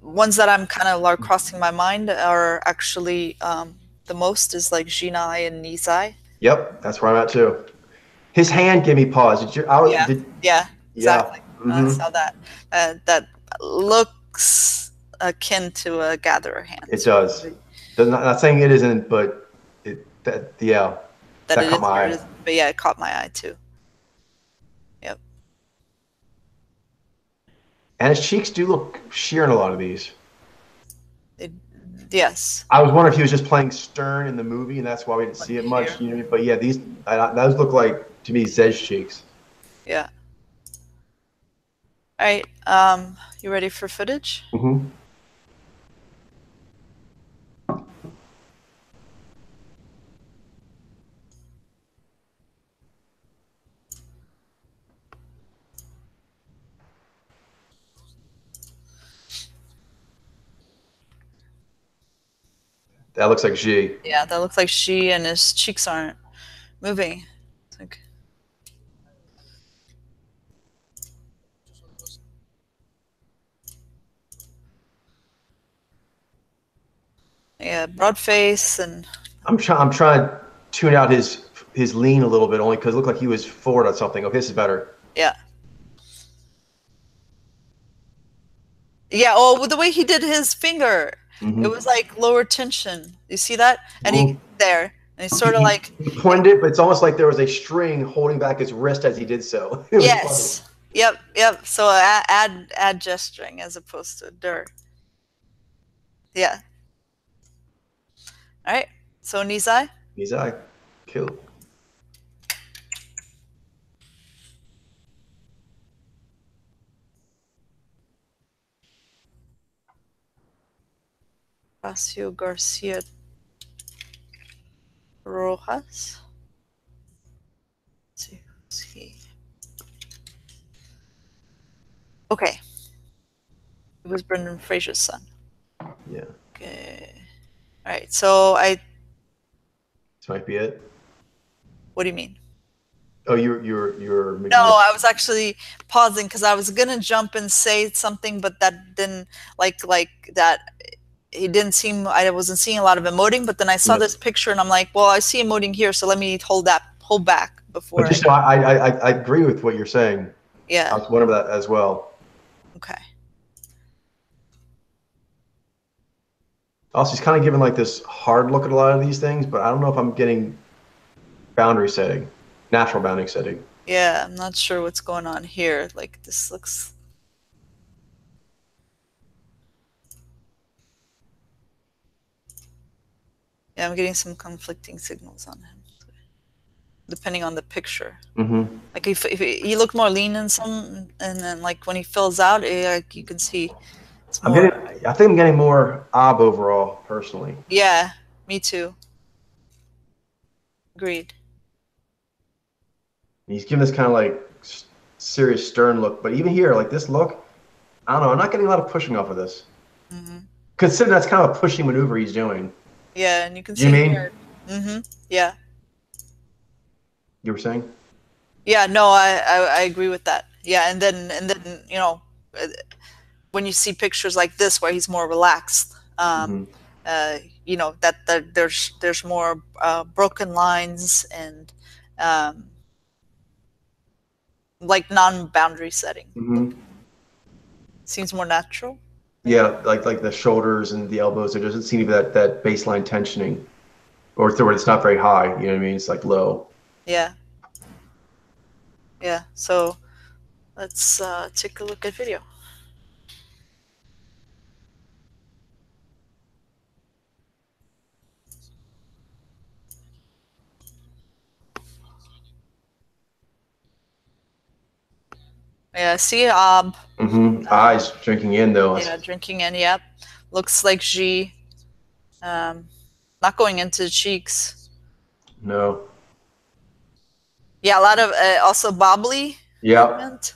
ones that I'm kind of like crossing my mind are actually the most is like Jinai and Nizai. Yep, that's where I'm at too. His hand gave me pause. Yeah, exactly. Mm-hmm. I saw that. That looks akin to a gatherer hand. It does. Not saying it isn't, but that caught my eye. But yeah, it caught my eye too. Yep. And his cheeks do look sheer in a lot of these. Yes. I was wondering if he was just playing Stern in the movie, and that's why we didn't see it much. You know, but yeah, those look like to me Zez cheeks. Yeah. All right. You ready for footage? Mm-hmm. That looks like G. Yeah, that looks like she, and his cheeks aren't moving. It's like... Yeah, broad face, and I'm trying to tune out his lean a little bit, only because it looked like he was forward on something. Okay, this is better. Yeah. Yeah. Oh, with the way he did his finger, it was like lower tension. You see that? And he there, and he's sort of like he pointed it, but it's almost like there was a string holding back his wrist as he did so. Yes. Funny. Yep. So add gesturing as opposed to dirt. Yeah. All right. So Nizai. Nizai, cool. Horacio Garcia Rojas. Let's see who's he. Okay. It was Brendan Fraser's son. Yeah. Okay. All right. So This might be it. what do you mean? Oh, you're making No, I was actually pausing because I was gonna jump and say something, but that didn't like that. He didn't seem. I wasn't seeing a lot of emoting, but then I saw Yeah. this picture and I'm like, well, I see emoting here, so let me hold back before. But just so I agree with what you're saying. I Yeah. was wondering that as well. Okay. Also, he's kind of giving like this hard look at a lot of these things, but I don't know if I'm getting boundary setting, natural boundary setting. Yeah, I'm not sure what's going on here. Like this looks. Yeah, I'm getting some conflicting signals on him, depending on the picture. Mm-hmm. Like if he looked more lean in some, and then like when he fills out, like you can see it's more. I think I'm getting more ob overall, personally. Yeah, me too. Agreed. He's giving this kind of like serious, stern look, but even here, like this look, I don't know. I'm not getting a lot of pushing off of this. Mm-hmm. Consider that's kind of a pushing maneuver he's doing. Yeah, and you can Do you see mean? here. Mm-hmm. Yeah. You were saying? Yeah. No, I agree with that. Yeah, and then you know, when you see pictures like this where he's more relaxed, Mm-hmm. you know that there's more broken lines and like non-boundary setting. Mm-hmm. Seems more natural. Yeah, like the shoulders and the elbows. There doesn't seem to be that baseline tensioning, or where it's not very high. You know what I mean? It's like low. Yeah. Yeah. So let's take a look at video. Yeah, see Mm-hmm. Eyes drinking in though. yeah, drinking in, yep. Looks like G. Not going into the cheeks. No. Yeah, a lot of also bobbly Yeah. movement.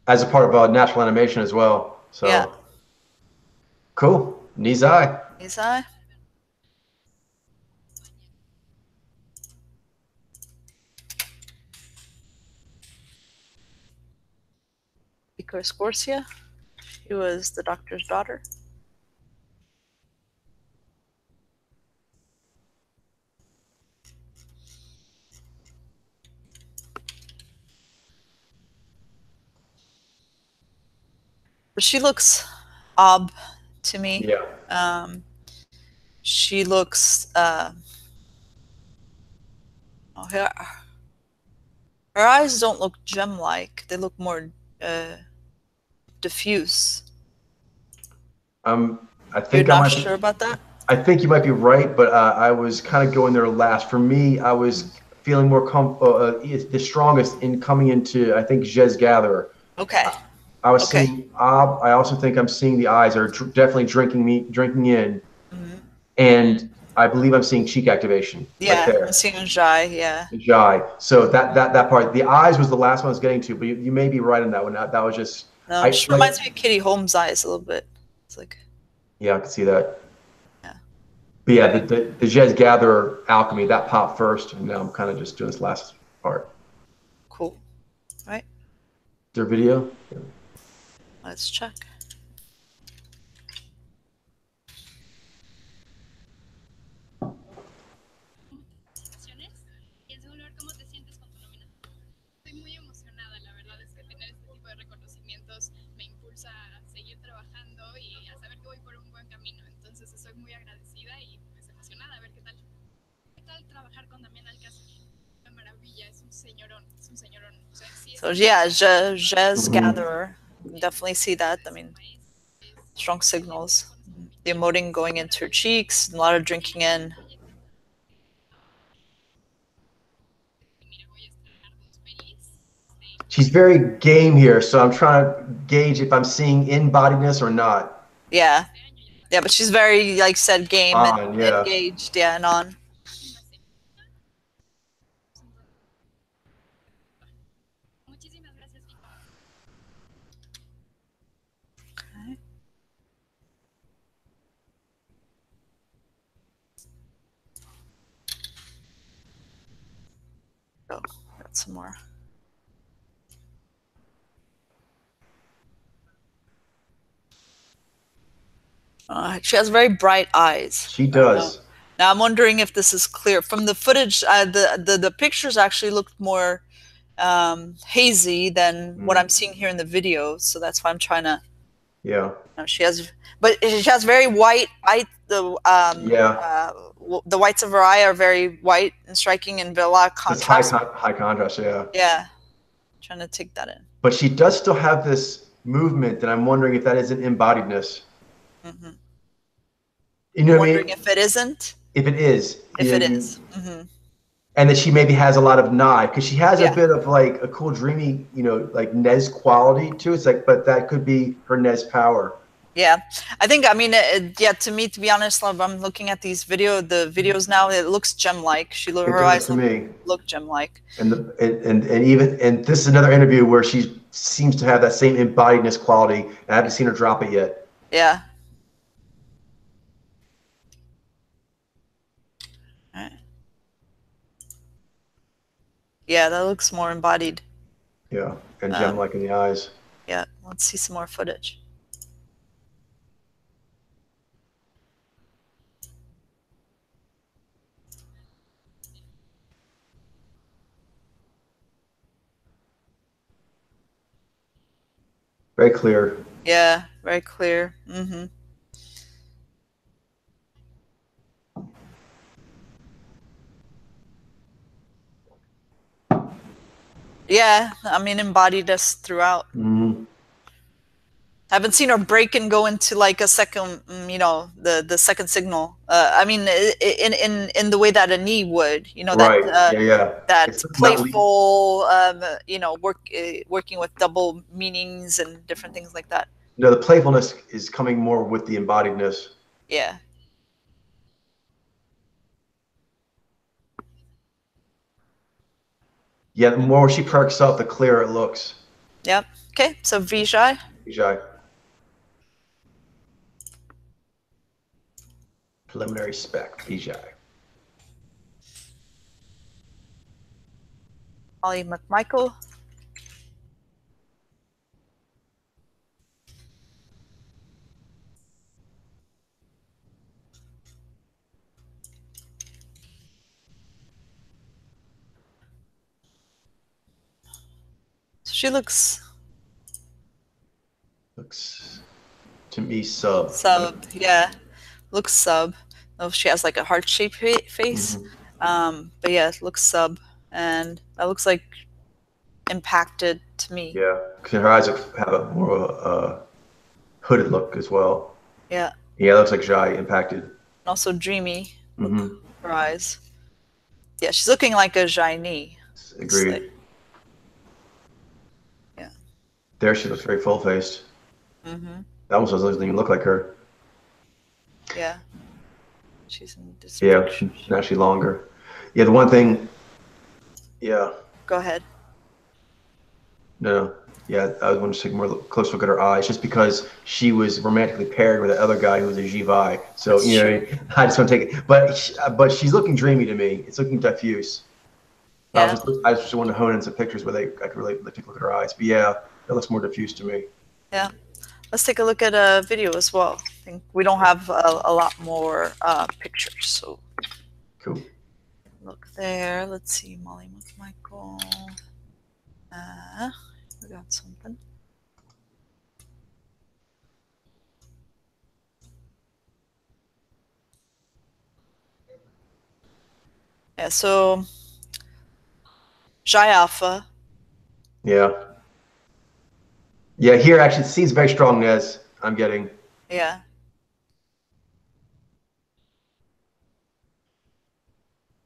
As a part of natural animation as well. So Yeah. cool. Knee's eye. His eye. Pico Scorsia. She was the doctor's daughter. But she looks ob to me. Yeah. She looks oh, her eyes don't look gem-like. They look more diffuse. I You're think not sure about that? I think you might be right, but I was kind of going there last. For me, I was feeling more the strongest in coming into, I think, Jez Gatherer. Okay. I was seeing Ob. I also think I'm seeing the eyes are definitely drinking in, and I believe I'm seeing cheek activation. Yeah, right there. I'm seeing Jai, yeah. Jai. So that part, the eyes was the last one I was getting to, but you may be right on that one. That was just. No, she reminds me of Kitty Holmes' eyes a little bit. It's like. Yeah, I can see that. Yeah. But yeah, the Jez Gatherer alchemy that popped first, and now I'm kind of just doing this last part. Cool. Right. Is there video? Yeah. Let's check. Y en segundo lugar, ¿cómo te sientes con tu nómina? Estoy muy emocionada, la verdad es que tener este tipo de reconocimientos me impulsa a seguir trabajando y a saber que voy por un buen camino. Entonces estoy muy agradecida y pues emocionada a ver qué tal. ¿Qué tal trabajar con Damián Alcázar? Una maravilla, es un señorón, es un señorón. O sea, sí, So yeah, Jez Gatherer. Definitely see that. I mean, strong signals. The emoting going into her cheeks, a lot of drinking in. She's very game here, so I'm trying to gauge if I'm seeing in-bodiness or not. Yeah. Yeah, but she's very, like, said, game and Yeah. engaged, yeah, and on. Muchísimas gracias, Vicky. Okay. Oh, got some more. She has very bright eyes. She does. Now I'm wondering if this is clear from the footage. The pictures actually looked more hazy than what I'm seeing here in the video. So that's why I'm trying to. Yeah. She has, but she has very white eye. The whites of her eye are very white and striking, and a lot of contrast. It's high contrast. Yeah. Yeah, trying to take that in. But she does still have this movement, and I'm wondering if that isn't embodiedness. Mm-hmm. You know what I Wondering mean? if it isn't. If it is. If it is. Mm-hmm. And that she maybe has a lot of nod, because she has a Yeah. bit of like a cool, dreamy, like Nez quality to it. It's like, but that could be her Nez power. Yeah, I think, I mean, yeah, to me, to be honest, love, I'm looking at the videos now, it looks gem-like. Her eyes look gem-like. And this is another interview where she seems to have that same embodiedness quality. I haven't seen her drop it yet. Yeah. All right. Yeah, that looks more embodied. Yeah, and gem-like in the eyes. Yeah, let's see some more footage. Very clear. Yeah, very clear. Mm-hmm. Yeah, I mean, embodied us throughout. Mm-hmm. I haven't seen her break and go into like a second, the second signal. I mean, in the way that a knee would, Right. that it's playful, working with double meanings and different things like that. No, the playfulness is coming more with the embodiedness. Yeah. Yeah, the more she perks up, the clearer it looks. Yep. Okay, so Vijay. Preliminary spec, Vijay. Molly McMichael. So she looks to me sub. Yeah. Looks sub. Oh, she has like a heart-shaped face. Mm-hmm. But yeah, it looks sub, and that looks like impacted to me. Yeah, because her eyes have a more of a hooded look as well. Yeah. Yeah, it looks like Jai impacted. And also dreamy. Mm-hmm. Her eyes. Yeah, she's looking like a Jaini. Agreed. Yeah. There she looks very full-faced. Mm-hmm. That almost doesn't even look like her. Yeah. She's in this picture. Now she's longer. Yeah, the one thing. Yeah. Go ahead. No. Yeah, I was want to take a more close look at her eyes, just because she was romantically paired with that other guy who was a Jivai. So I just want to take it. But she's looking dreamy to me. It's looking diffuse. Yeah. I just want to hone in some pictures where I could really take a look at her eyes. But yeah, that looks more diffuse to me. Yeah. Let's take a look at a video as well. I think we don't have a lot more pictures, so. Cool. Look there. Let's see, Molly McMichael. We got something. Yeah, so Jai Alpha. Yeah. Yeah, here actually it seems very strong, Nez. I'm getting. Yeah.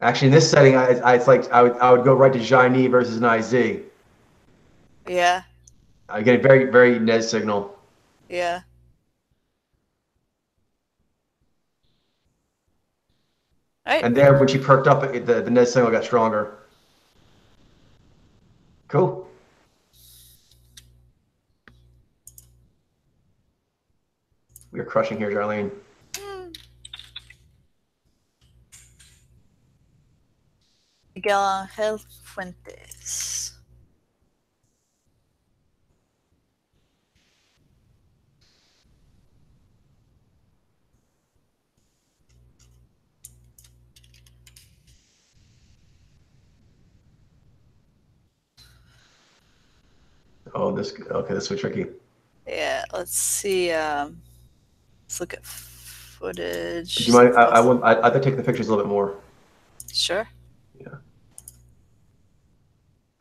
Actually, in this setting, it's like I would go right to Jaini versus an IZ. Yeah. I get a very, very Nez signal. Yeah. Right. And then when she perked up, the Ned signal got stronger. Cool. We are crushing here, Darlene. Miguel Angel Fuentes. Oh, okay, this was tricky. Yeah, let's see. Let's look at footage. Do you mind? I'd like to take the pictures a little bit more. Sure. Yeah.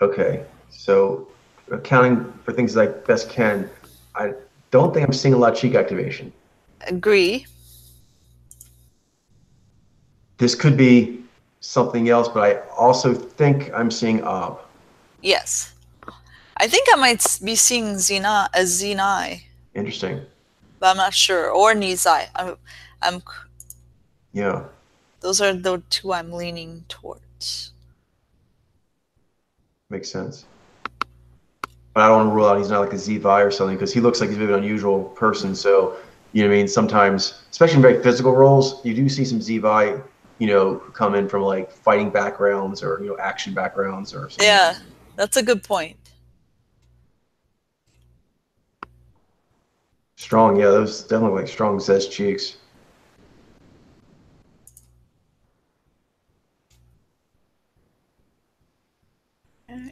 Okay, so accounting for things I best can, I don't think I'm seeing a lot of cheek activation. Agree. This could be something else, but I also think I'm seeing ob. Yes. I think I might be seeing Zenai, Interesting. but I'm not sure. Or Nizai. I'm. Yeah. Those are the two I'm leaning towards. Makes sense. But I don't want to rule out he's not like a Zivi or something, because he looks like he's a bit of an unusual person. So, you know what I mean? Sometimes, especially in very physical roles, you do see some Zivi, you know, who come in from like fighting backgrounds or, you know, action backgrounds or something. Yeah, that's a good point. Strong, yeah, those definitely like strong Zez cheeks. I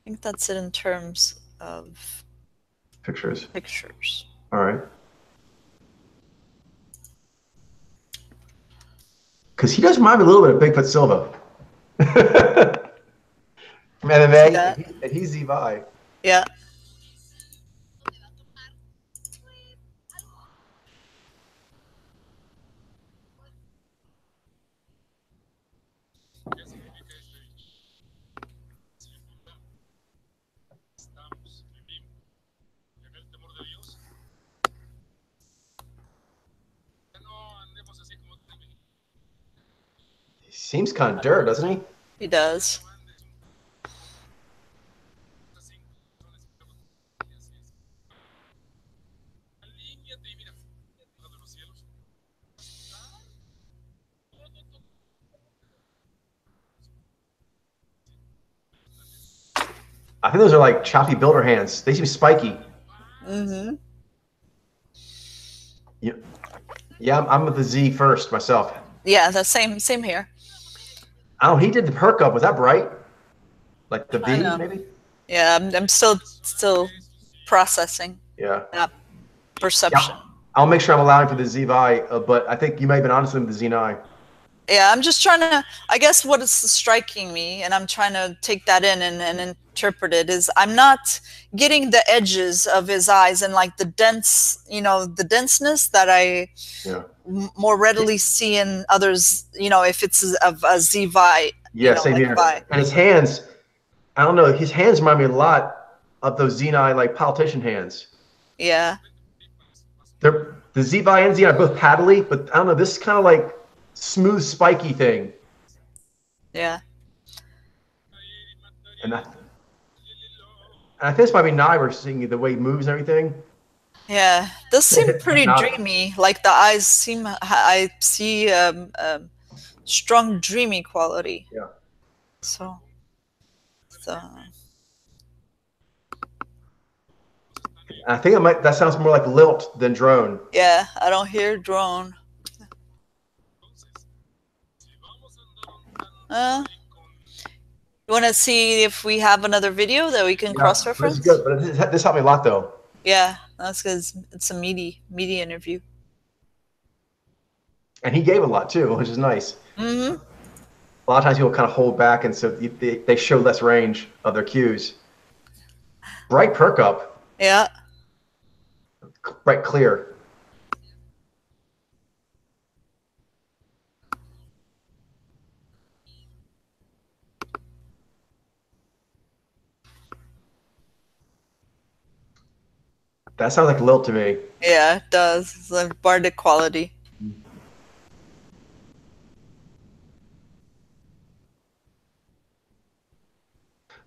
think that's it in terms of Pictures. pictures. All right. Because he does remind me a little bit of Bigfoot Silva. From MMA, and he's Zivi. Yeah. He seems kind of dirt, doesn't he? He does. I think those are like choppy builder hands. They seem spiky. Mm-hmm. Yeah, I'm with the Z first myself. Yeah, the same here. Oh, he did the perk up. Was that bright? Like the V, maybe? Yeah, I'm still processing. Yeah. Perception. Yeah. I'll make sure I'm allowing for the ZVI, but I think you may have been honest with the Z9. Yeah, I'm just trying to, I guess what is striking me, and I'm trying to take that in and interpret it, is I'm not getting the edges of his eyes and like the dense, you know, the denseness that I more readily see in others, you know, if it's of a Z-Vi. Yeah, same here. And his hands, I don't know, his hands remind me a lot of those Z9 like politician hands. Yeah. The Z-Vi and Z9 are both paddly, but I don't know, this is kind of like smooth, spiky thing. Yeah. And I think this might be Nye seeing the way he moves and everything. Yeah, those seem pretty dreamy. Like the eyes seem, I see strong dreamy quality. Yeah. So. I think it might. That sounds more like lilt than drone. Yeah, I don't hear drone. You want to see if we have another video that we can cross-reference? This is good, but this helped me a lot, though. Yeah, that's because it's a meaty interview. And he gave a lot, too, which is nice. Mm-hmm. A lot of times people kind of hold back, and so they show less range of their cues. Bright perk up. Yeah. Bright clear. That sounds like lilt to me. Yeah, it does. It's like bardic quality.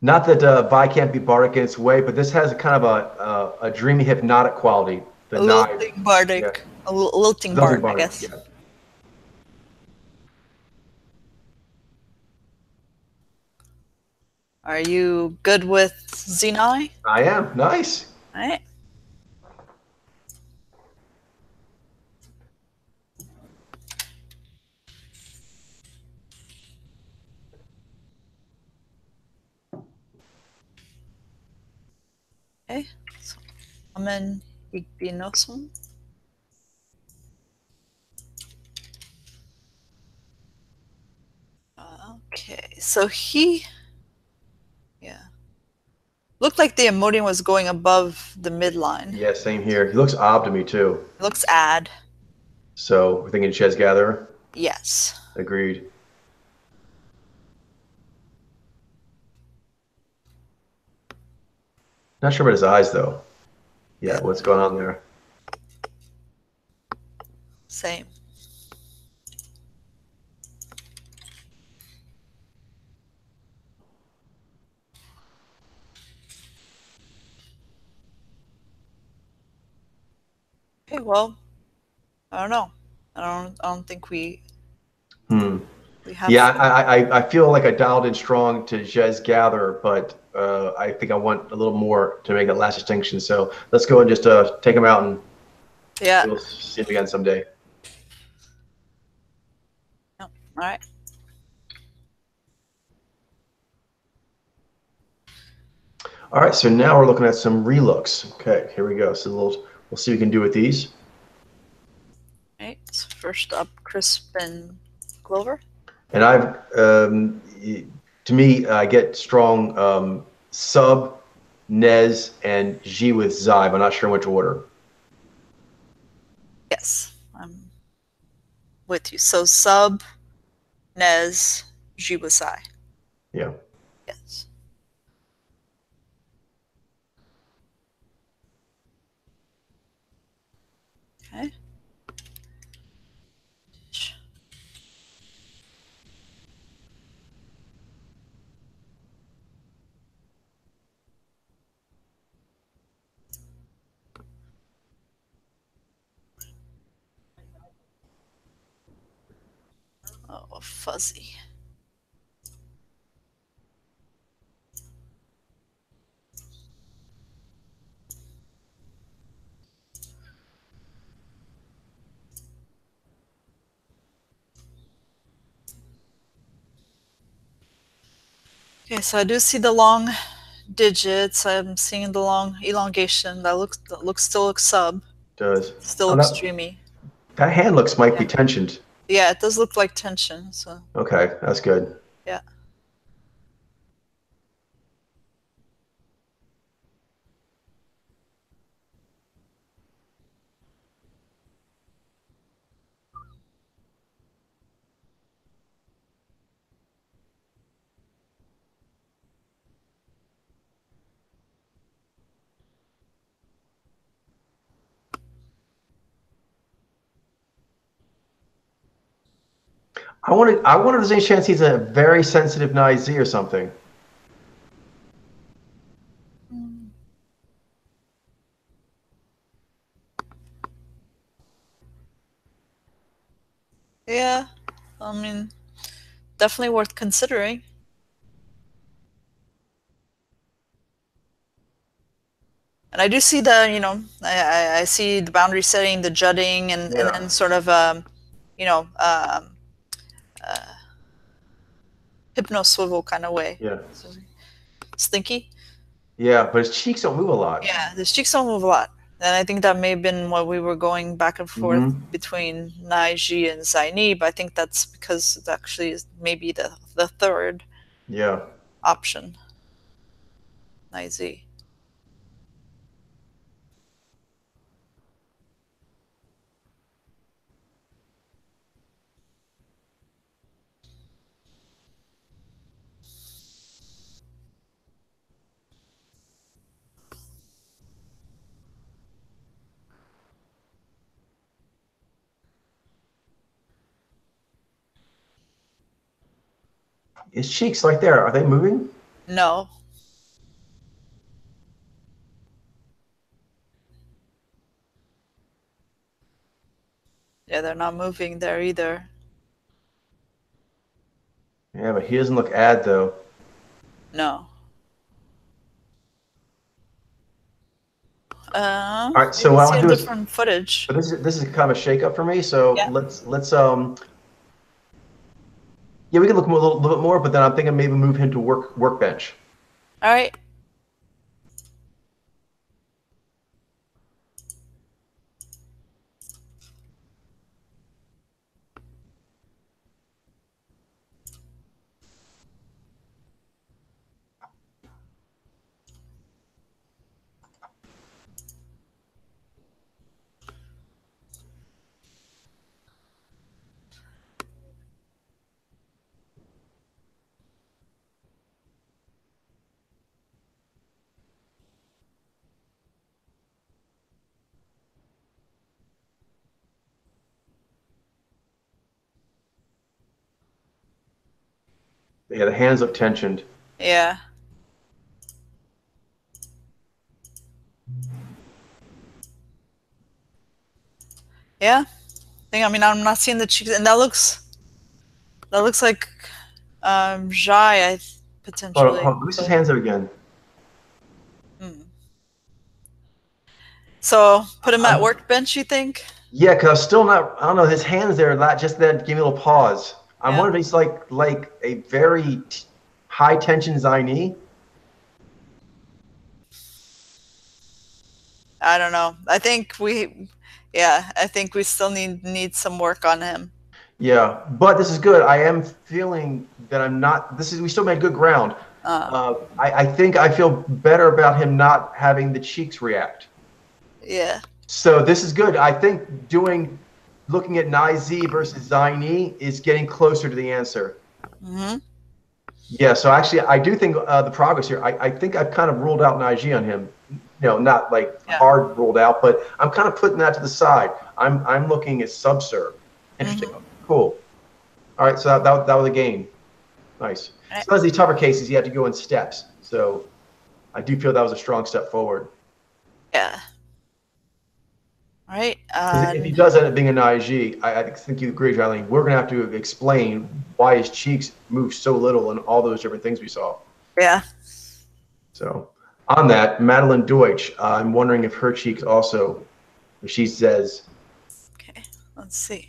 Not that Vi can't be bardic in its way, but this has a kind of a dreamy hypnotic quality. The A knife, lilting bardic. yeah, A lilting lilting bard, I bardic, guess. yeah. Are you good with Xenai? I am nice. All right. Okay. So, Amen Igbinosum. Okay, so yeah. Looked like the Emodium was going above the midline. Yeah, same here. He looks odd to me too. It looks ad. So we're thinking Chez Gatherer. Yes. Agreed. Not sure about his eyes though. Yeah, what's going on there? Same. Okay, well, I don't know. I don't think we have. Yeah, I feel like I dialed in strong to Chez Gatherer, but I think I want a little more to make that last distinction. So let's go and just take him out, and yeah. we'll see him again someday. No. All right. All right, so now we're looking at some relooks. Okay, here we go. So we'll see what we can do with these. All right. So first up, Crisp and Clover. And to me, I get strong sub, Nez, and G with Zybe. I'm not sure in which order. Yes, I'm with you. So sub, Nez, Jibusai. Yeah. Yes. Okay. Oh, fuzzy. Okay, so I do see the long digits. I'm seeing the long elongation. That still looks sub. Does. Still Oh, looks dreamy. that hand might be tensioned. Yeah, it does look like tension. So. Okay, that's good. Yeah. I wonder if there's any chance he's a very sensitive Nice or something. Yeah, I mean, definitely worth considering. And I do see I see the boundary setting, the jutting, and then sort of hypno swivel kind of way. Yeah. So, slinky. Yeah, but his cheeks don't move a lot. Yeah, his cheeks don't move a lot. And I think that may have been what we were going back and forth between Naiji and Zainib. I think that's because it actually is maybe the third option. Naizi. His cheeks right there, are they moving? No. Yeah, they're not moving there either. Yeah, but he doesn't look ad though. No. All right, You so can what I see want a to do is, different footage. but this is kind of a shakeup for me. So Yeah. let's yeah, we can look a little bit more, but then I'm thinking maybe move him to workbench. All right. Yeah, the hands look tensioned. Yeah. Yeah. I mean, I'm not seeing the cheeks, and that looks like Jai, potentially. Hold on. Let me see his hands up again. So put him at workbench, you think? Yeah, because I'm still not. I don't know. His hands there, just that give me a little pause. I'm Yeah. wondering if he's like a very high tension Zaini. I don't know. I think we still need some work on him. Yeah, but this is good. I am feeling that I'm not. We still made good ground. I think I feel better about him not having the cheeks react. Yeah. So this is good. I think looking at Nai Z versus Zaini is getting closer to the answer. Mm-hmm. Yeah, so actually, I do think the progress here. I think I've kind of ruled out Naiji on him. Not like hard ruled out, but I'm kind of putting that to the side. I'm looking at subserve. Interesting. Cool. All right, so that was a game. Nice. Right. Sometimes these tougher cases, you have to go in steps. So I do feel that was a strong step forward. Yeah. All right. If he does end up being a Naiji, I think you agree, Charlene. We're going to have to explain why his cheeks move so little and all those different things we saw. Yeah. So on that, Madeline Deutsch, I'm wondering if her cheeks also, if she says. Okay, let's see.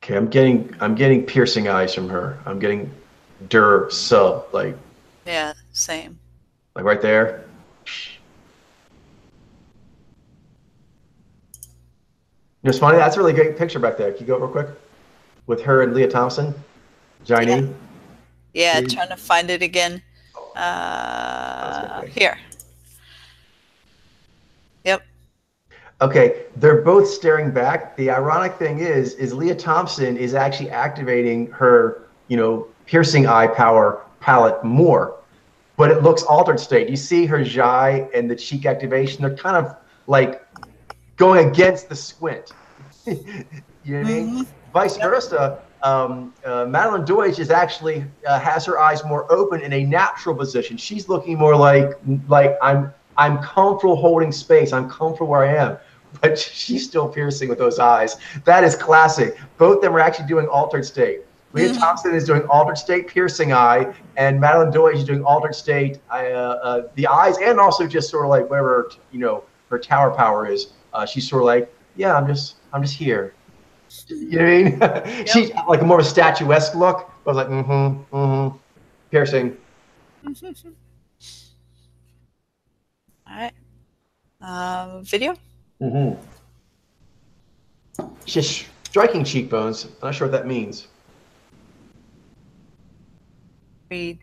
Okay, I'm getting piercing eyes from her. I'm getting sub, like. Yeah, same. Like right there. It's funny. That's a really great picture back there. Can you go real quick with her and Leah Thompson, Jaini? Yeah, trying to find it again. Here. Yep. Okay, they're both staring back. The ironic thing is Leah Thompson is actually activating her, piercing eye power palette more, but it looks altered state. You see her Jai and the cheek activation. They're kind of like going against the squint. You know what I mean? Vice versa. Madeline Deutsch is actually has her eyes more open in a natural position. She's looking more like I'm comfortable holding space. I'm comfortable where I am. But she's still piercing with those eyes. That is classic. Both of them are actually doing altered state. Leah Thompson is doing altered state piercing eye, and Madeline Deutsch is doing altered state the eyes, and also just sort of like wherever her tower power is. She's sort of like, yeah, I'm just here. You know what I mean? Yep. She's like more of a statuesque look. I was like, piercing. All right. Video. She has striking cheekbones. I'm not sure what that means. Read.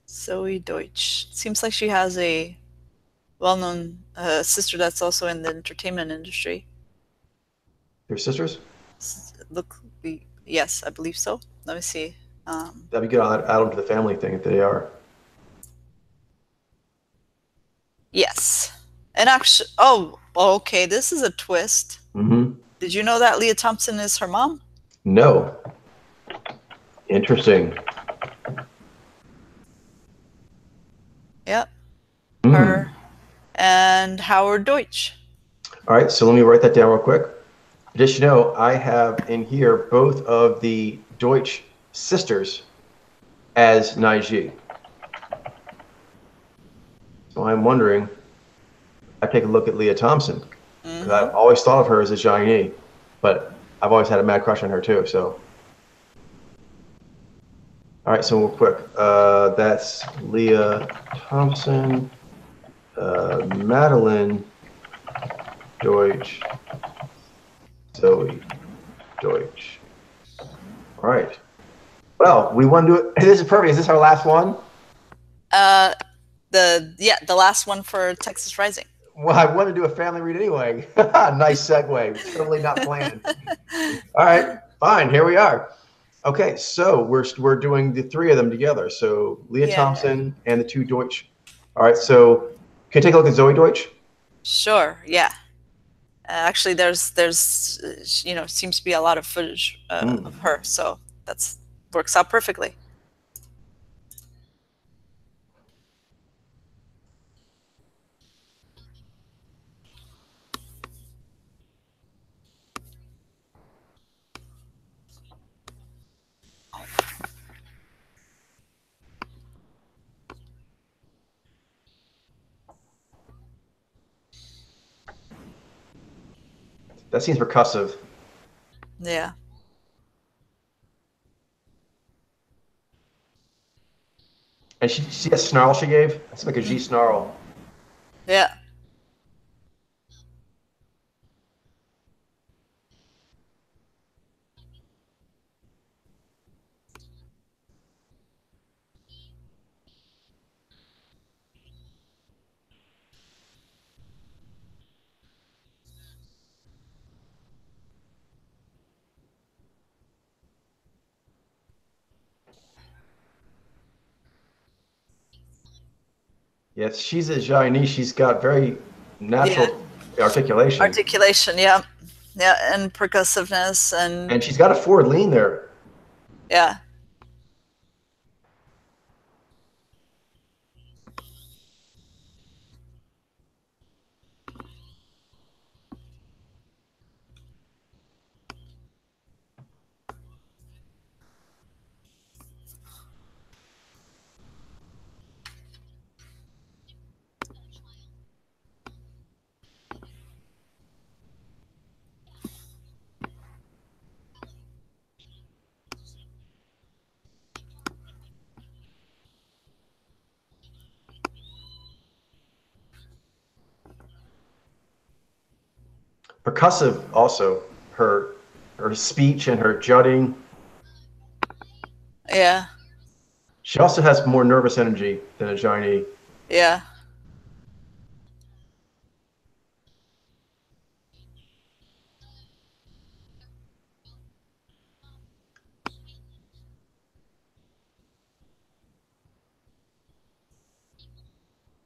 Zoe Deutsch. Seems like she has a well-known sister that's also in the entertainment industry. Your sisters? Yes, I believe so. Let me see. That'd be good. I'll add them to the family thing if they are. Yes. And actually, oh, okay, this is a twist. Mm-hmm. Did you know that Leah Thompson is her mom? No. Interesting. Yep. Mm. Her and Howard Deutsch. All right, so let me write that down real quick. Just know, I have in here both of the Deutsch sisters as Naiji. So I'm wondering, I take a look at Leah Thompson, because I've always thought of her as a Chinese, but I've always had a mad crush on her too. So, all right, so real quick, that's Leah Thompson, Madeline Deutsch, Zoe Deutsch. All right. Well, we want to do it. This is perfect. Is this our last one? The last one for Texas Rising. Well, I want to do a family read anyway. Nice segue. Totally not planned. All right, fine. Here we are. Okay, so we're doing the three of them together. So Leah Thompson and the two Deutsch. All right, so can you take a look at Zoe Deutsch? Sure. Yeah. Actually, there's seems to be a lot of footage of her, so that's works out perfectly. That seems percussive. Yeah. And she see that snarl she gave? That's like a G snarl. Yeah. Yes, she's a Chinese. She's got very natural articulation. Articulation, yeah. Yeah, and percussiveness And she's got a forward lean there. Yeah. Percussive also. Her speech and her jutting. Yeah. She also has more nervous energy than a Chinese. Yeah.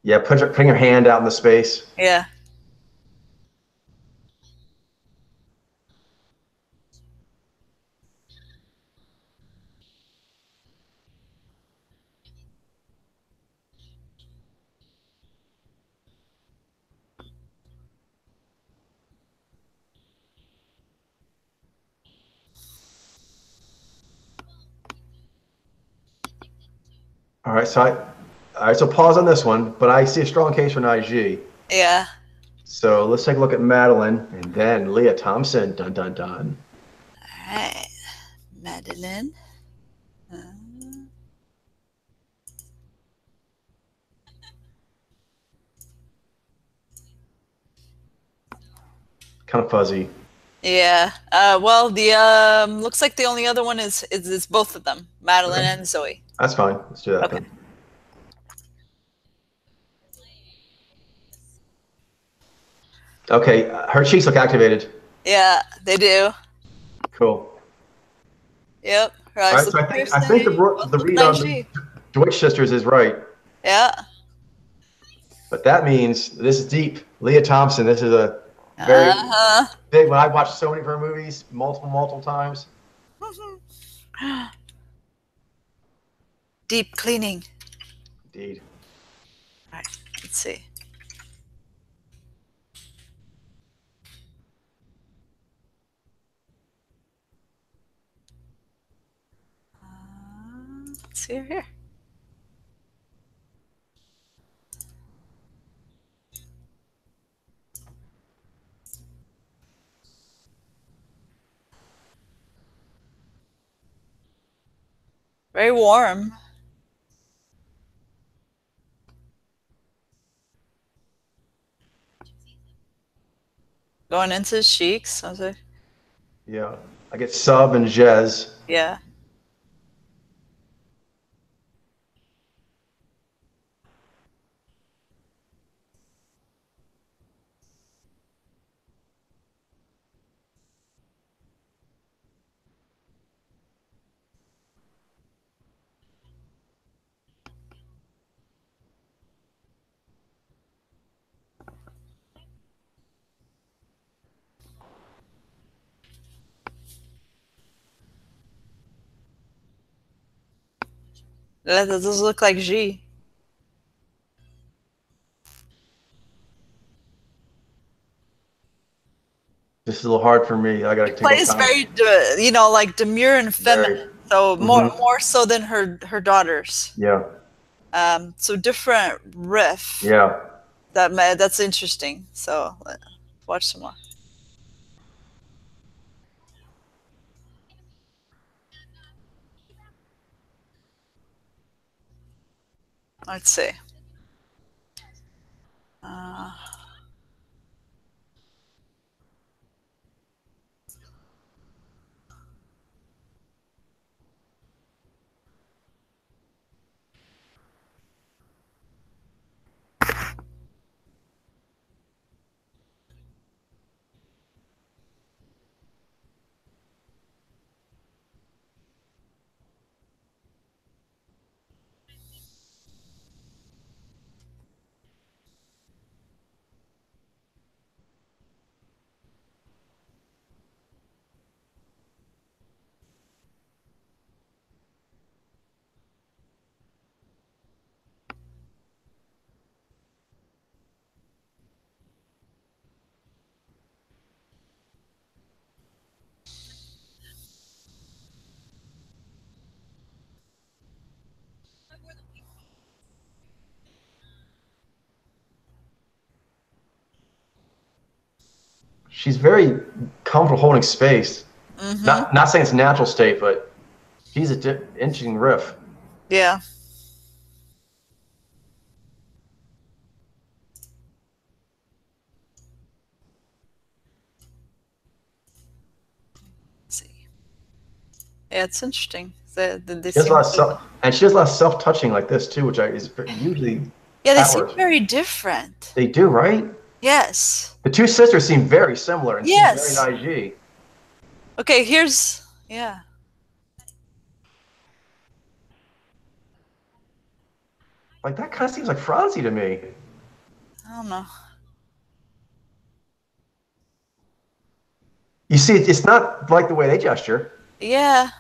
Yeah, putting her hand out in the space. Yeah. All right, so pause on this one, but I see a strong case for Naiji. Yeah. So let's take a look at Madeline and then Leah Thompson. Dun dun dun. All right, Madeline. Kind of fuzzy. Yeah. Well, the looks like the only other one is both of them, Madeline and Zoe. That's fine. Let's do that then. Okay, her cheeks look activated. Yeah, they do. Cool. Yep. Her All eyes right, so look I think the read on the Deutsch sisters is right. Yeah. But that means this is deep. Leah Thompson. This is a very big one. I've watched so many of her movies, multiple times. Deep cleaning. Indeed. All right, let's see. Let's see her here. Very warm. Going into his cheeks. I was like, Yeah. I get Sub and Jez. yeah. That does look like G. This is a little hard for me. I got to take Plays time. very, like demure and feminine. Very. So more so than her daughters. Yeah. So different riff. Yeah. That's interesting. So let's watch some more. Let's see. She's very comfortable holding space. Not saying it's natural state, but she's an interesting riff. Yeah. Let's see. Yeah, it's interesting. And she does a lot of self-touching like this too, which is usually. Yeah, they seem very different. They do, right? Yes. The two sisters seem very similar and seem very IG. Okay, here's yeah. Like that kind of seems like Franzi to me. I don't know. You see, it's not like the way they gesture. Yeah.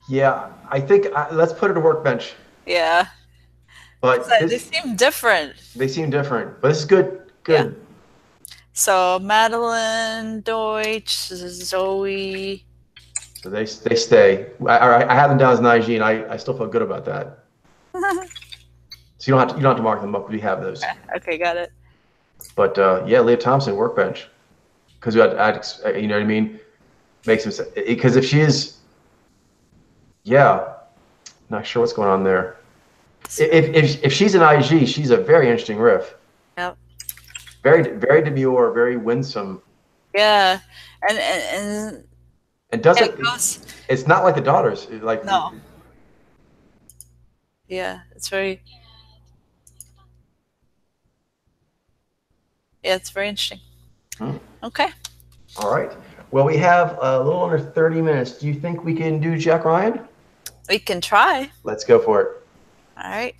Yeah, I think let's put it a workbench. Yeah. But they seem different. They seem different, but this is good. Good. Yeah. So Madeline, Deutsch, Zoe. So they stay. I have them down as an IG, and I still feel good about that. So you don't have to mark them up. We have those. Okay, got it. But yeah, Leah Thompson workbench, because you know what I mean. Makes him because if she is, yeah, not sure what's going on there. If she's an IG, she's a very interesting riff. Yep. very demure, very winsome. Yeah, and And it doesn't goes. it's not like the daughters. Like No. Yeah, it's very. Yeah, it's very interesting. Okay. All right. Well, we have a little under 30 minutes. Do you think we can do Jack Ryan? We can try. Let's go for it. All right.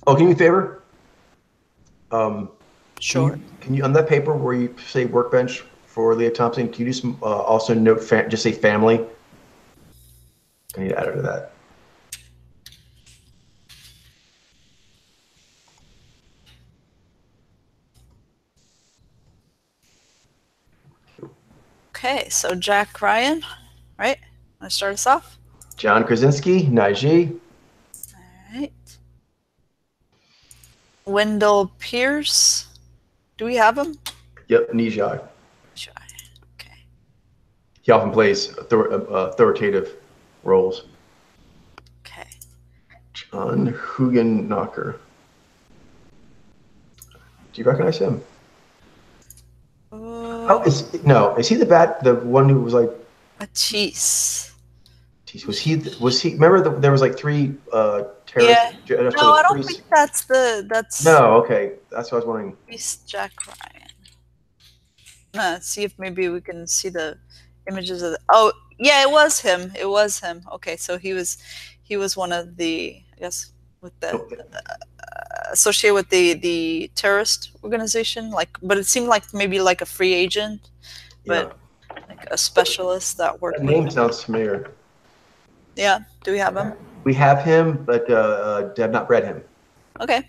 Oh, can you do me a favor? Sure. Can you on that paper where you say workbench for Leah Thompson? Can you just also note just say family? I need to add it to that. Okay, so Jack Ryan, right? Want to start us off? John Krasinski, Naiji. All right. Wendell Pierce. Do we have him? Yep, Nijai. Okay. He often plays authoritative roles. Okay. John Hugenocker. Do you recognize him? Oh, is he the one who was like Matisse? Was he? Remember there was like three terrorists. Yeah. No, I don't think that's No, okay, that's what I was wondering. Jack Ryan. Let's see if maybe we can see the images of oh yeah, it was him. It was him. Okay, so he was one of the, I guess, with the associated with the terrorist organization, but it seemed like maybe like a free agent, but like a specialist that worked. That name sounds familiar. Yeah, do we have him? We have him, but have not read him. Okay,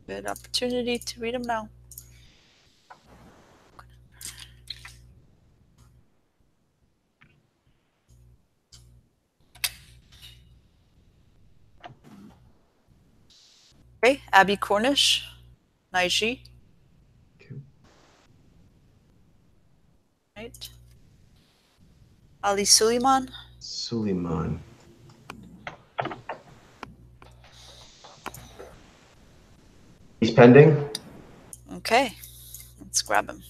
good opportunity to read him now. Okay, Abby Cornish, Naiji. Right. Ali Suleiman. Suleiman. He's pending. Okay, let's grab him.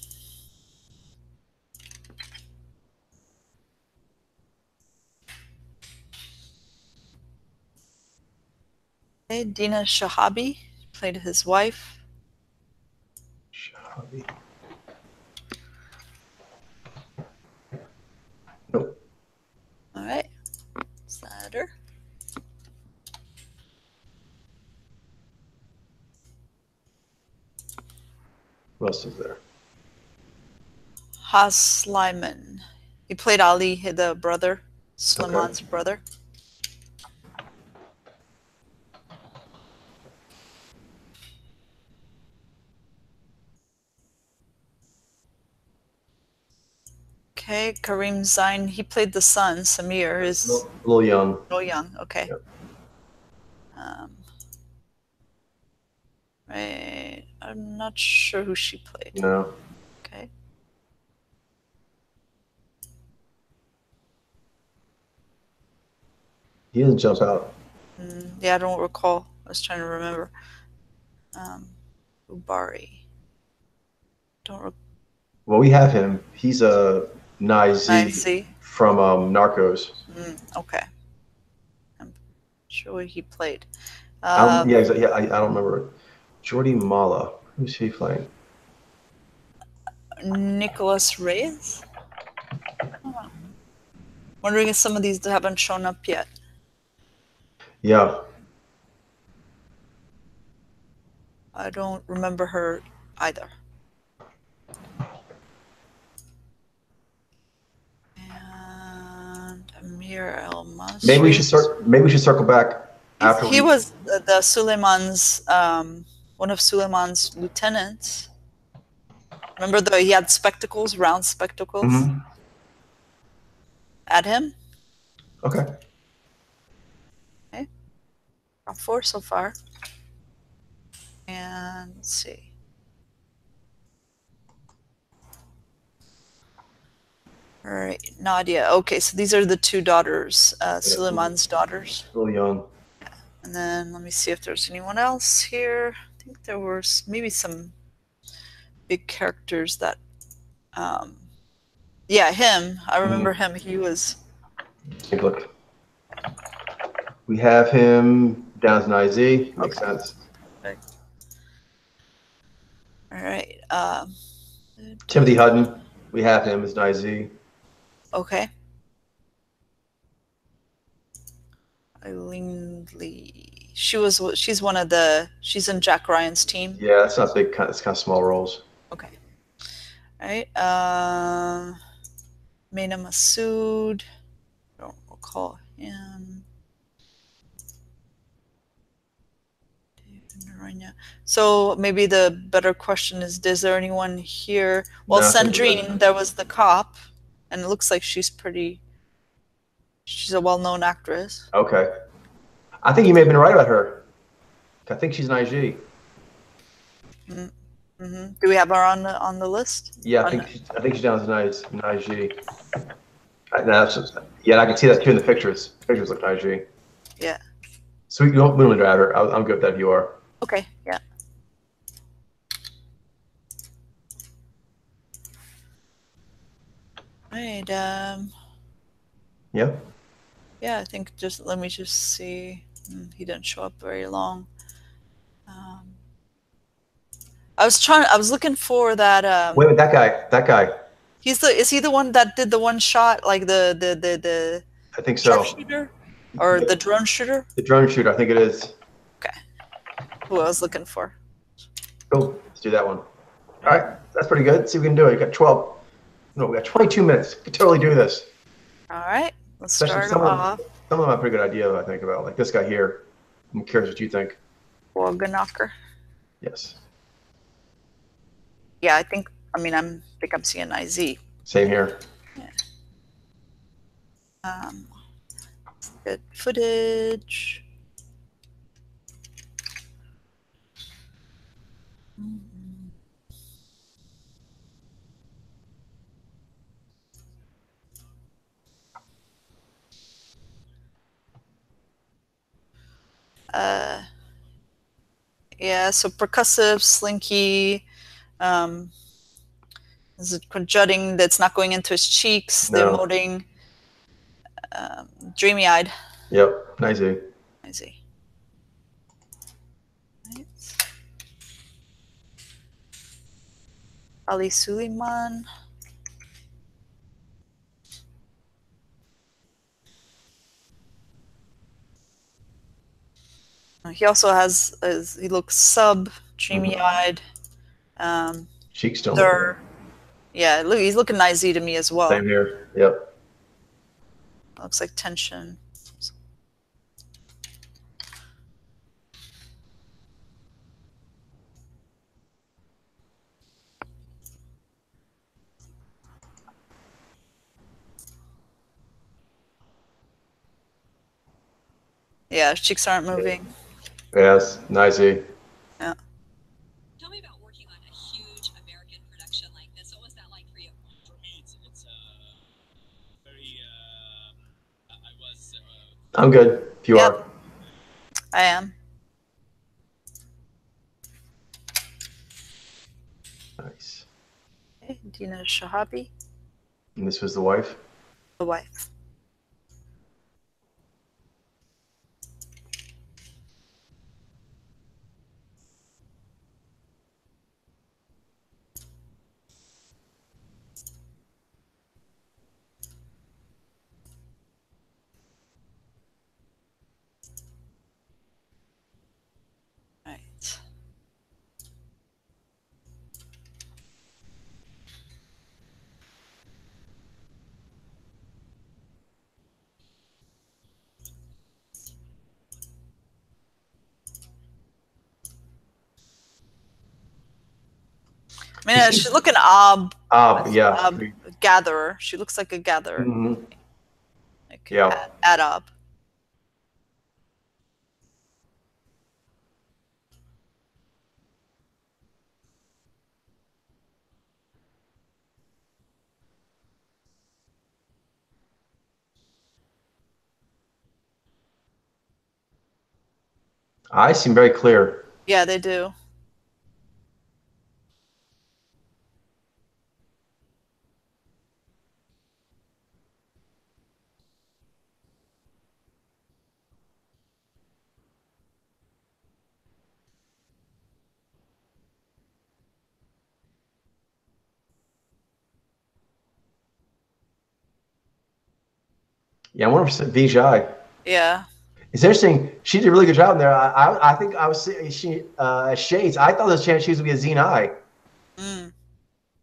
Okay, Dina Shahabi played his wife. Shahabi. Nope. All right, is that her? Who else is there? Haas Lyman. He played Ali, the brother, Suleiman's brother. Okay, Kareem Zain. He played the son, Samir. Is a little young. A little young. Okay. Yep. Right. I'm not sure who she played. No. Okay. He doesn't jump out. Yeah, I don't recall. I was trying to remember. Ubari. Well, we have him. He's a Naizi from Narcos. Okay. I'm sure what he played. I don't remember. Jordi Mala. Who's he playing? Nicholas Reyes? Wondering if some of these haven't shown up yet. Yeah. I don't remember her either. And Amir El Masri. Maybe we should circle back after. He was the Suleiman's one of Suleiman's lieutenants. Remember he had spectacles, round spectacles. Mm-hmm. Add him. Okay. Okay. Got 4 so far. And let's see. All right, Nadia. Okay, so these are the two daughters, Suleiman's daughters. Really young. And then let me see if there's anyone else here. I think there was maybe some big characters that, yeah, him. I remember him. He was. Take a look. We have him down as an IZ. Makes sense. Okay. All right. Timothy Hutton. We have him as an IZ. Okay. Eileen Lee. She's one of the. She's in Jack Ryan's team. Yeah, it's not big. It's kind of small roles. Okay. All right. Mena Masood. Don't recall him. So maybe the better question is there anyone here? Well, No, Sandrine, there was the cop, and it looks like she's a well-known actress. Okay. I think you may have been right about her. I think she's an IG. Do we have her on the list? Yeah, I think she's down as an IG. Yeah, I can see that too in the pictures. The pictures look IG. Yeah. So we don't need to add her. I'm good with that if you are. Okay, yeah. Right, Yeah. yeah, I think let me just see. He didn't show up very long. I was looking for that. Wait, that guy. Is he the one that did the one shot, like the I think so. sharpshooter or the drone shooter? The drone shooter, I think it is. Okay. Who I was looking for. Cool. Let's do that one. All right, that's pretty good. Let's see if we can do it. We got 12. No, we got 22 minutes. We can totally do this. All right, let's Especially start off. Some of them have a pretty good idea. I think about like this guy here. I'm curious what you think. Knocker. Yes. Yeah, I think I'm seeing IZ. Same here. Yeah. Good footage. Yeah, so percussive, slinky, is it jutting that's not going into his cheeks, No. the emoting, dreamy-eyed. Yep, nice. Right. Ali Suleiman. He also he looks dreamy-eyed. Cheeks don't look. Yeah, look, he's looking IZ to me as well. Same here. Yep. Looks like tension. Yeah, cheeks aren't moving. Yes, nice. Yeah. Tell me about working on a huge American production like this. What was that like for you? For me, it's very. I was. I'm good. If you are. I am. Nice. Okay, Dina Shahabi. And this was the wife? The wife. Right. She's looking yeah. Gatherer. She looks like a gatherer. Mm-hmm. Like yeah. Ad. Eyes seem very clear. Yeah, they do. Yeah, I wonder if it's Vijay. Yeah. It's interesting. She did a really good job in there. I think I was she Shades. I thought there's a chance she was gonna be a Xenai. Mm.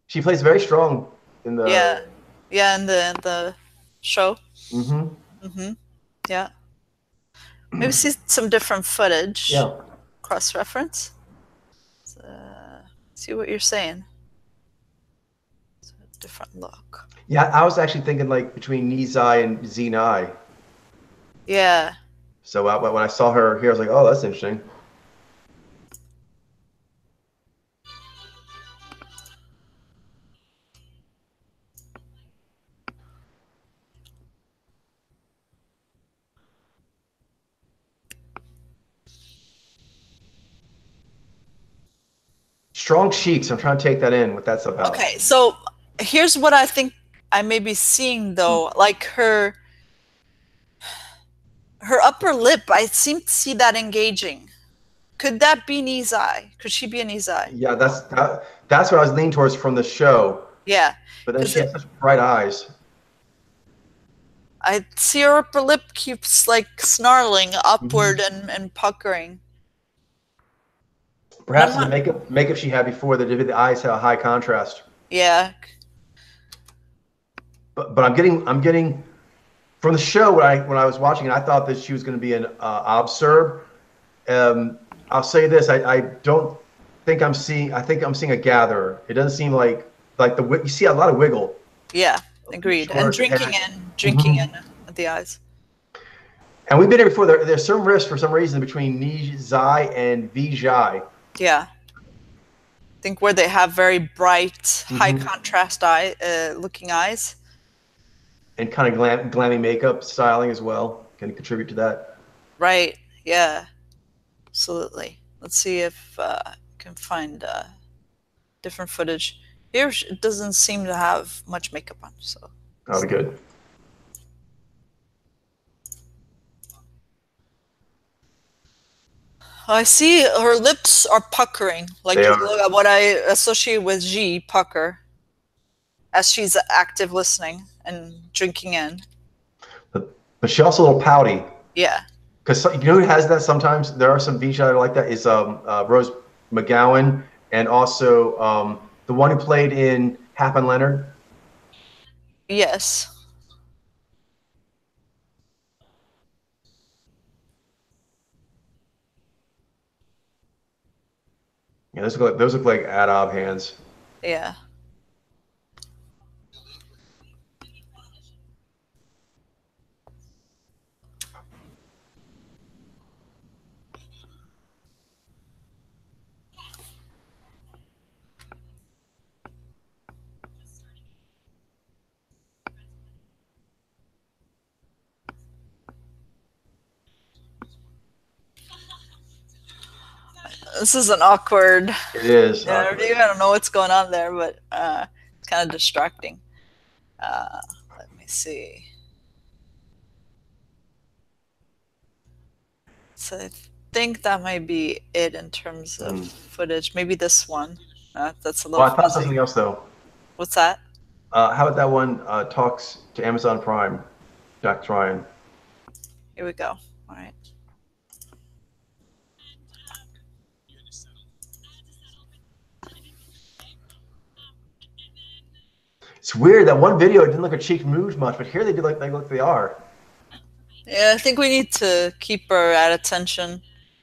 She plays very strong in Yeah. the. Yeah, in the show. Mm-hmm. Mm-hmm. Yeah. Maybe see some different footage. Yeah. Cross-reference. See what you're saying. It's a different look. Yeah, I was actually thinking like between Nizai and Xenai. Yeah. So when I saw her here, I was like, oh, that's interesting. Strong cheeks. I'm trying to take that in. What that's about. Okay, so here's what I think I may be seeing though. Like her upper lip, I seem to see that engaging. Could that be Nizai? Could she be an Nizai? Yeah, that's what I was leaning towards from the show. Yeah. But then she has such bright eyes. I see her upper lip keeps like snarling upward and puckering. Perhaps the makeup she had before the eyes have a high contrast. Yeah. But I'm getting from the show when I was watching it, I thought that she was going to be an observe. I'll say this: I don't think I'm seeing. I think I'm seeing a gatherer. It doesn't seem like you see a lot of wiggle. Yeah, agreed. And drinking in at the eyes. And we've been here before. There's some risk for some reason between Nizai and Vijay. Yeah. I think where they have very bright, high contrast looking eyes. And kind of glammy makeup styling as well can contribute to that. Right. Yeah. Absolutely. Let's see if I can find different footage. Here it doesn't seem to have much makeup on, so. That'll be good. I see her lips are puckering, like what I associate with G, pucker, as she's active listening and drinking in. But she's also a little pouty. Yeah. Because you know who has that sometimes? There are some Vijay that are like that. Is Rose McGowan and also the one who played in Hap and Leonard. Yes. Yeah, those look like Adob hands. Yeah. This is an awkward. It is. I don't know what's going on there, but it's kind of distracting. Let me see. So I think that might be it in terms of footage. Maybe this one. That's a little. Well, I thought something else though. What's that? How about that one? Talks to Amazon Prime. Jack Ryan. Here we go. All right. It's weird that one video it didn't look like her cheek moved much, but here they look they are. Yeah, I think we need to keep her at attention.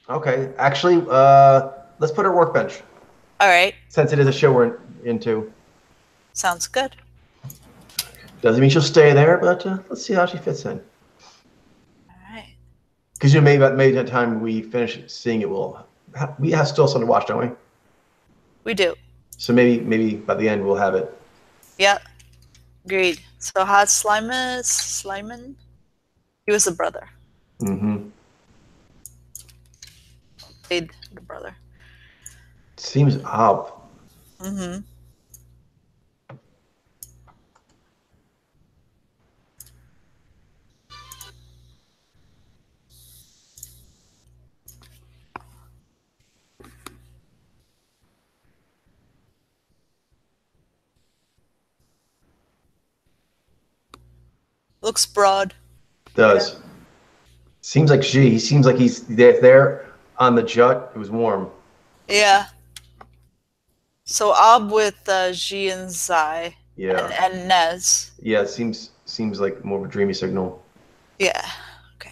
Okay, actually, let's put her workbench. All right. Since it is a show we're into. Sounds good. Doesn't mean she'll stay there, but let's see how she fits in. All right. Because maybe that time we finish seeing it, we have still something to watch, don't we? We do. So maybe by the end we'll have it. Yeah. Agreed. So how's Sliman? He was a brother. Mm-hmm. played the brother. Seems up. Mm-hmm. Looks broad. Does. Seems like G. He seems like he's there on the jut. It was warm. Yeah. So Ab with Ji and Zai. Yeah. And Nez. Yeah, it seems like more of a dreamy signal. Yeah. Okay.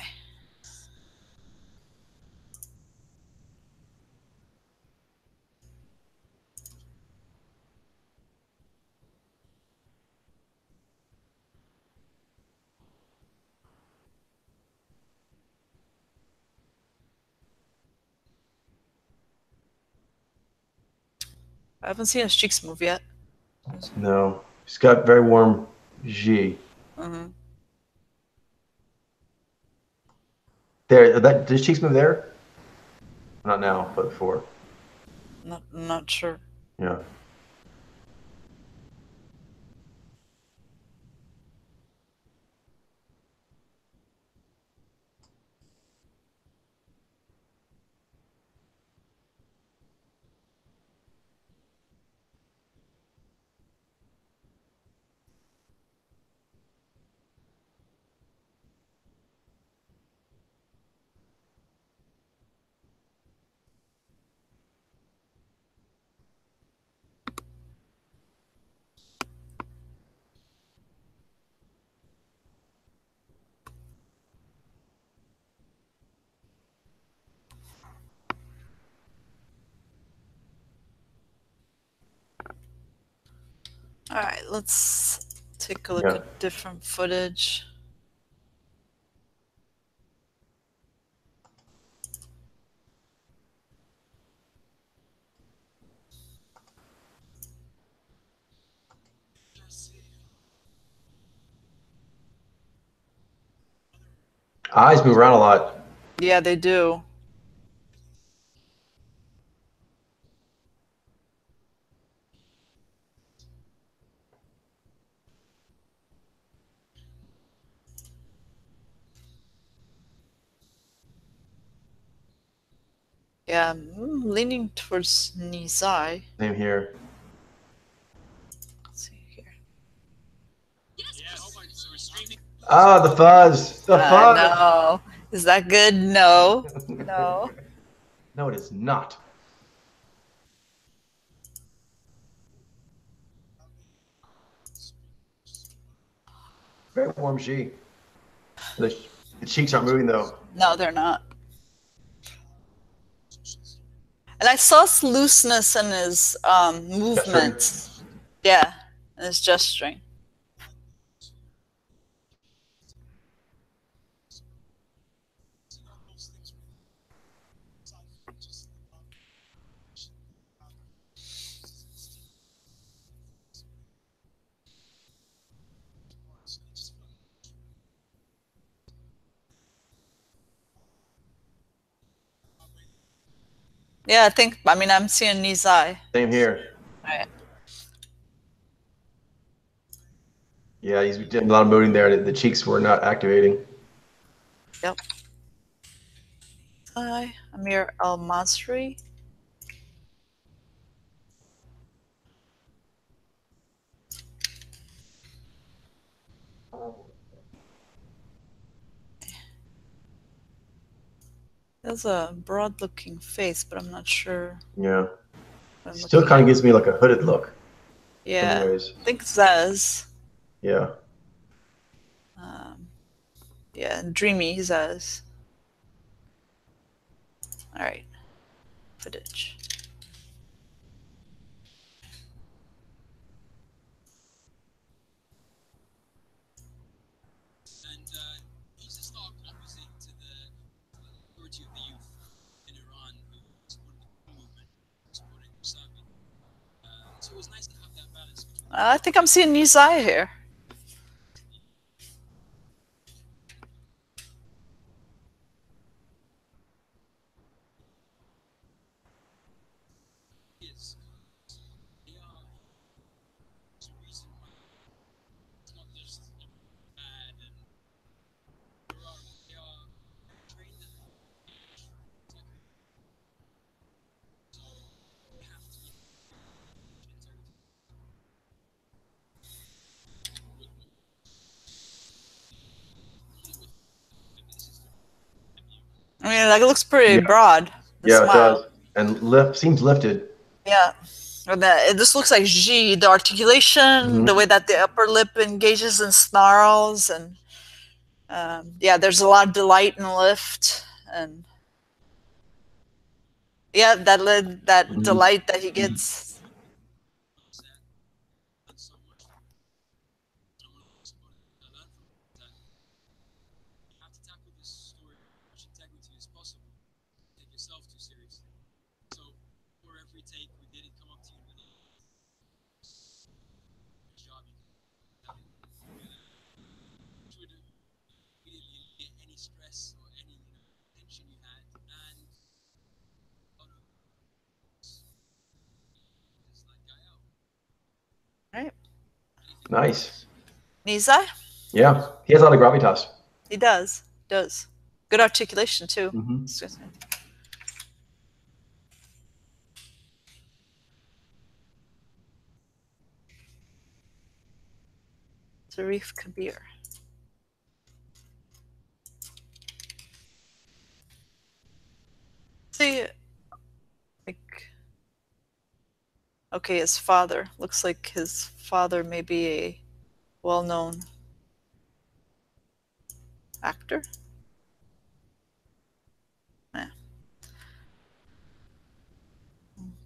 I haven't seen his cheeks move yet. No. He's got very warm G. Mm-hmm. There, that does cheeks move there? Not now, but before. Not sure. Yeah. All right, let's take a look Yeah. at different footage. Eyes move around a lot. Yeah, they do. Yeah, I'm leaning towards Nizai. Same here. Let's see here. Yeah, oh my, so we're streaming. Ah, the fuzz. The fuzz. No. Is that good? No. No. No, it is not. Very warm G. The cheeks aren't moving though. No, they're not. And I saw looseness in his movements. Yeah, in his gesturing. Yeah, I mean, I'm seeing Nizai. Same here. All right. Yeah, he's doing a lot of moving there. The cheeks were not activating. Yep. Nizai, Amir Al-Masri. Has a broad-looking face, but I'm not sure. Yeah. What I'm Still looking kind of at. gives me like a hooded look. Yeah, Some ways. I think Zaz. Yeah. Yeah, dreamy Zaz. All right, footage. And he's a stark opposite to the majority of the youth in Iran who supported the movement, supporting Musavi. So it was nice to have that balance between. I think I'm seeing Nizai here. mean, that looks pretty broad. The Yeah, smile. it does. And seems lifted. Yeah. And it just looks like G. The articulation, the way that the upper lip engages and snarls, and yeah, there's a lot of delight and lift, and yeah, that delight that he gets. So much. And one of the things about it I learned from it that you have to tackle this story with as much integrity as possible. Take yourself too seriously. So for every take, we didn't come up to you and be like, good job, you can try to immediately get any stress or any tension you had, and just let guy out. Right. Nice. Nizai? Yeah, he has a lot of gravitas. He does. Does. Good articulation too. Mm-hmm. Zarif Kabir. See, like, okay, his father. Looks like his father may be a well-known actor. Yeah.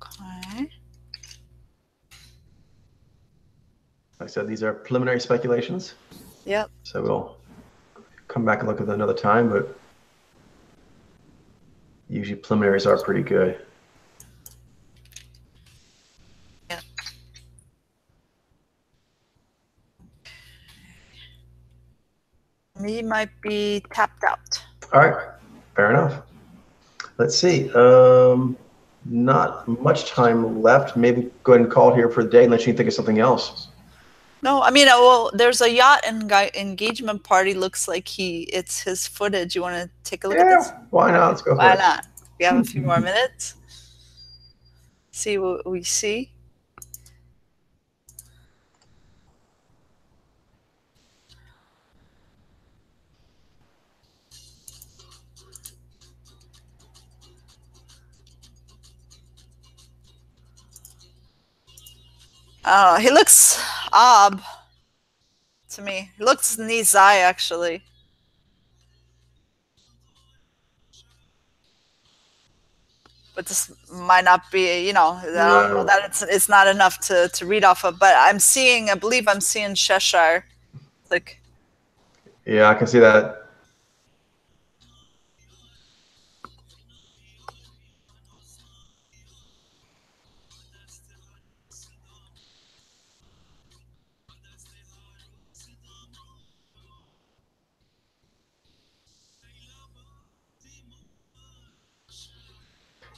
Okay. Like I said, these are preliminary speculations. Yep. So we'll come back and look at them another time, but usually preliminaries are pretty good. Yeah. He might be tapped out. All right, fair enough. Let's see. Not much time left. Maybe go ahead and call it here for the day unless you can think of something else. No, I mean, well, there's a yacht engagement party. Looks like it's his footage. You want to take a look at this? Why not? Let's go for Why it. not? We have a few more minutes. See what we see. He looks Ob to me. He looks Nizai, actually. But this might not be, I don't know that it's not enough to read off of. But I believe I'm seeing Cheshire. Like, yeah, I can see that.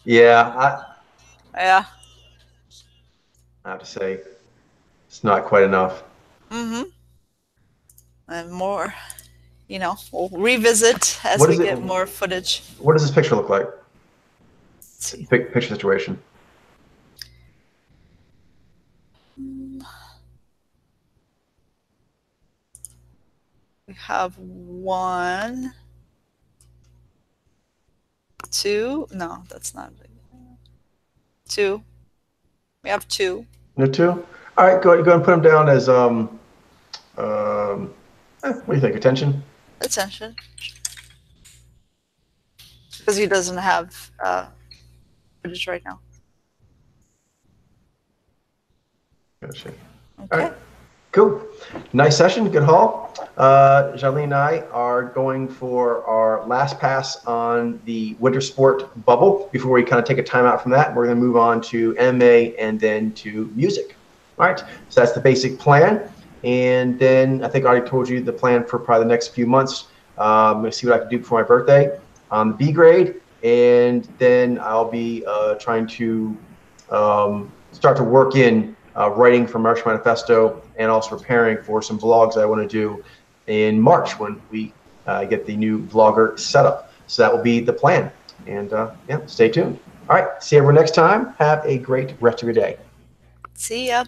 Yeah, yeah. I have to say, it's not quite enough. Mm-hmm. And more, we'll revisit as we get more footage. What does this picture look like? Let's see. Picture situation. We have 1, 2. No, that's not big. 2. We have 2. No 2? All right, go ahead and put them down as what do you think? Attention. Attention. Because he doesn't have footage right now. Gotcha. Okay. All right. Cool. Nice session. Good haul. Jarlene and I are going for our last pass on the winter sport bubble before we kind of take a time out from that. We're going to move on to MMA and then to music. All right. So that's the basic plan. And then I think I already told you the plan for probably the next few months. I'm going to see what I can do before my birthday on the B grade. And then I'll be trying to start to work in writing for March Manifesto and also preparing for some vlogs I want to do in March when we get the new vlogger setup. So that will be the plan. And yeah, stay tuned. All right. See everyone next time. Have a great rest of your day. See ya.